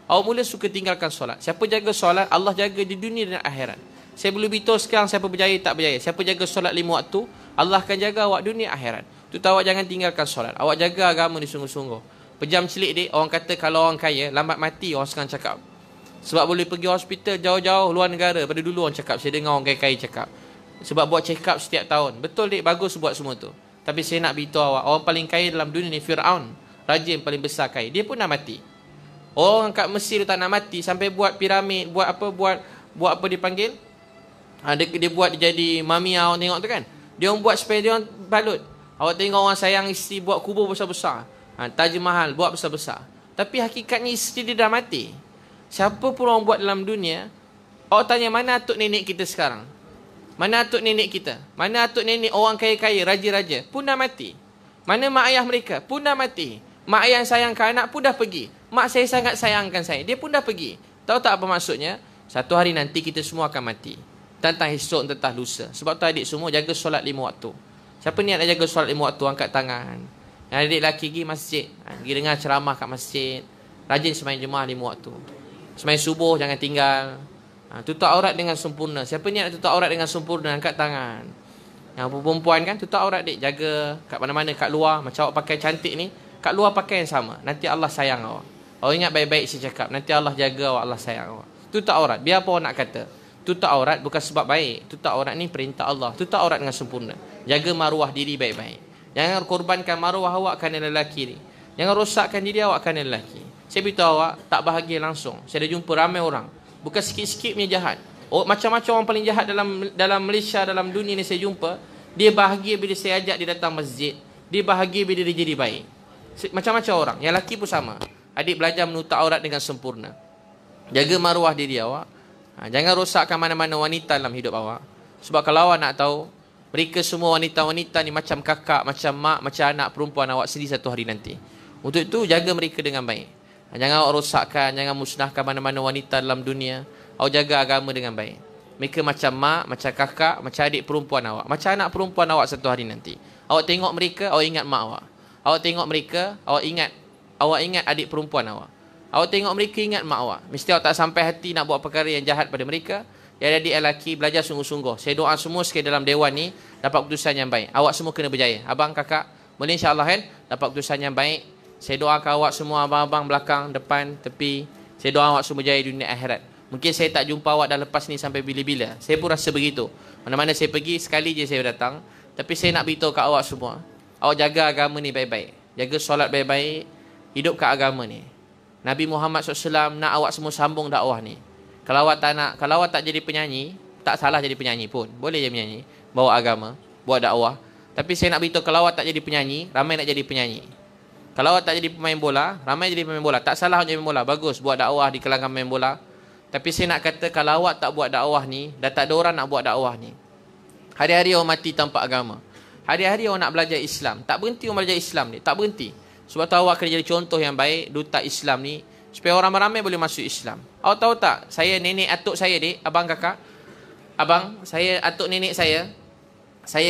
Awak mula suka tinggalkan solat. Siapa jaga solat, Allah jaga di dunia dan akhirat. Saya boleh beritahu sekarang siapa berjaya tak berjaya. Siapa jaga solat 5 waktu, Allah akan jaga awak dunia akhirat. Tu tahu awak jangan tinggalkan solat. Awak jaga agama ni sungguh-sungguh. Pejam celik dik, orang kata kalau orang kaya lambat mati, orang sekarang cakap. Sebab boleh pergi hospital jauh-jauh luar negara. Pada dulu orang cakap, saya dengar orang kaya-kaya cakap. Sebab buat check up setiap tahun. Betul dik, bagus buat semua tu. Tapi saya nak beritahu awak, orang paling kaya dalam dunia ni Fir'aun, raja yang paling besar kaya. Dia pun dah mati. Orang kat Mesir tak nak mati sampai buat piramid, buat apa dipanggil? Dia buat dia jadi mamia, awak tengok tu kan. Dia orang buat supaya dia orang balut. Awak tengok orang sayang isteri buat kubur besar-besar. Taj Mahal buat besar-besar. Tapi hakikatnya isteri dia dah mati. Siapa pun orang buat dalam dunia, awak tanya mana atuk nenek kita sekarang? Mana atuk nenek kita? Mana atuk nenek orang kaya-kaya, raja-raja? Pun dah mati. Mana mak ayah mereka? Pun dah mati. Mak ayah yang sayangkan anak pun dah pergi. Mak saya sangat sayangkan saya. Dia pun dah pergi. Tahu tak apa maksudnya? Satu hari nanti kita semua akan mati. Tentang esok, tentang lusa. Sebab tu adik semua jaga solat 5 waktu. Siapa niat nak jaga solat 5 waktu, angkat tangan. Yang adik lelaki pergi masjid. Pergi dengar ceramah kat masjid. Rajin sembahyang jemaah 5 waktu. Sembahyang subuh jangan tinggal. Tutup aurat dengan sempurna. Siapa niat nak tutup aurat dengan sempurna, angkat tangan. Yang perempuan kan tutup aurat dik, jaga kat mana-mana kat luar. Macam awak pakai cantik ni, kat luar pakai yang sama. Nanti Allah sayang awak. Awak ingat baik-baik saya cakap. Nanti Allah jaga awak, Allah sayang awak. Itu tak aurat. Biar apa orang nak kata. Itu tak aurat bukan sebab baik. Itu tak aurat ni perintah Allah. Itu tak aurat dengan sempurna. Jaga maruah diri baik-baik. Jangan korbankan maruah awak kerana lelaki ni. Jangan rosakkan diri awak kerana lelaki. Saya beritahu awak, tak bahagia langsung. Saya dah jumpa ramai orang. Bukan sikit-sikit punya jahat. Oh, macam-macam orang paling jahat dalam Malaysia, dalam dunia ni saya jumpa. Dia bahagia bila saya ajak dia datang masjid. Dia bahagia bila dia jadi baik. Macam-macam orang. Yang lelaki pun sama. Adik belajar menutup aurat dengan sempurna. Jaga maruah diri awak. Jangan rosakkan mana-mana wanita dalam hidup awak. Sebab kalau awak nak tahu, mereka semua wanita-wanita ni macam kakak, macam mak, macam anak perempuan awak sendiri satu hari nanti. Untuk itu, jaga mereka dengan baik. Jangan awak rosakkan, jangan musnahkan mana-mana wanita dalam dunia. Awak jaga agama dengan baik. Mereka macam mak, macam kakak, macam adik perempuan awak. Macam anak perempuan awak satu hari nanti. Awak tengok mereka, awak ingat mak awak. Awak tengok mereka, awak ingat adik perempuan awak. Awak tengok mereka, ingat mak awak. Mesti awak tak sampai hati nak buat perkara yang jahat pada mereka. Ya adik lelaki, belajar sungguh-sungguh. Saya doa semua sekali dalam dewan ni dapat keputusan yang baik. Awak semua kena berjaya. Abang, kakak, boleh insya-Allah kan dapat keputusan yang baik. Saya doakan awak semua, abang-abang belakang, depan, tepi. Saya doa awak semua berjaya dunia akhirat. Mungkin saya tak jumpa awak dah lepas ni sampai bila-bila. Saya pun rasa begitu. Mana-mana saya pergi, sekali je saya datang. Tapi saya nak beritahu kat awak semua, awak jaga agama ni baik-baik. Jaga solat baik-baik. Hidup kat agama ni. Nabi Muhammad SAW nak awak semua sambung dakwah ni. Kalau awak tak jadi penyanyi, tak salah jadi penyanyi pun. Boleh je menyanyi, bawa agama, buat dakwah. Tapi saya nak beritahu, kalau awak tak jadi penyanyi, ramai nak jadi penyanyi. Kalau awak tak jadi pemain bola, ramai jadi pemain bola. Tak salah jadi pemain bola, bagus buat dakwah di kalangan pemain bola. Tapi saya nak kata, kalau awak tak buat dakwah ni, dah tak ada orang nak buat dakwah ni. Hari-hari awak mati tanpa agama. Hari-hari awak nak belajar Islam. Tak berhenti awak belajar Islam ni, tak berhenti. Sebab tu awak kena jadi contoh yang baik, duta Islam ni, supaya orang ramai boleh masuk Islam. Awak tahu tak, saya nenek atuk saya dek, abang kakak. Abang, saya atuk nenek saya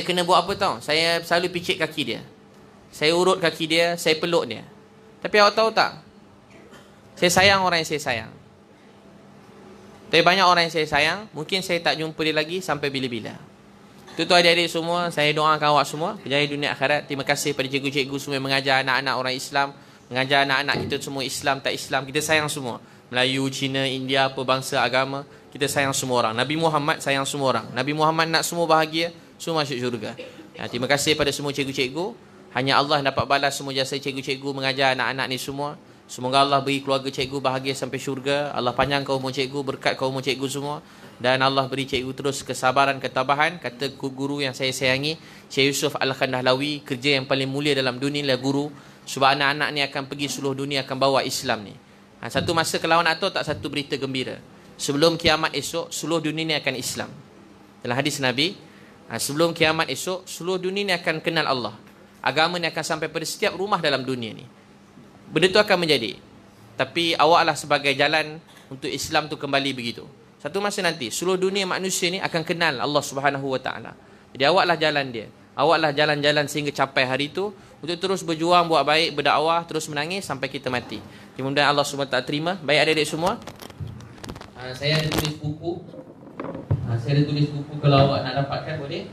kena buat apa tahu? Saya selalu picit kaki dia. Saya urut kaki dia, saya peluk dia. Tapi awak tahu tak? Saya sayang orang yang saya sayang. Tapi banyak orang yang saya sayang, mungkin saya tak jumpa dia lagi sampai bila-bila. Itu adik-adik semua, saya doakan awak semua berjaya dunia akhirat. Terima kasih pada cikgu-cikgu semua yang mengajar anak-anak orang Islam, mengajar anak-anak kita semua Islam tak Islam. Kita sayang semua. Melayu, Cina, India, apa bangsa, agama, kita sayang semua orang. Nabi Muhammad sayang semua orang. Nabi Muhammad nak semua bahagia, semua masuk syurga. Terima kasih pada semua cikgu-cikgu. Hanya Allah dapat balas semua jasa cikgu-cikgu mengajar anak-anak ni semua. Semoga Allah beri keluarga cikgu bahagia sampai syurga. Allah panjangkan umur cikgu, berkat umur cikgu semua. Dan Allah beri cikgu terus kesabaran, ketabahan. Kata guru yang saya sayangi, Syekh Yusuf Al-Khandahlawi, kerja yang paling mulia dalam dunia adalah guru. Sebab anak-anak ni akan pergi seluruh dunia, akan bawa Islam ni. Satu masa kalau nak tahu tak, satu berita gembira. Sebelum kiamat esok, seluruh dunia ni akan Islam. Dalam hadis Nabi, sebelum kiamat esok, seluruh dunia ni akan kenal Allah. Agama ni akan sampai pada setiap rumah dalam dunia ni. Benda tu akan menjadi. Tapi awaklah sebagai jalan untuk Islam tu kembali begitu. Satu masa nanti, seluruh dunia manusia ni akan kenal Allah Subhanahu Wa Taala. Jadi awaklah jalan dia. Awaklah jalan-jalan sehingga capai hari itu. Untuk terus berjuang, buat baik, berdakwah, terus menangis sampai kita mati. Kemudian Allah SWT terima. Baik adik-adik semua. Saya ada tulis buku. Kalau awak nak dapatkan boleh.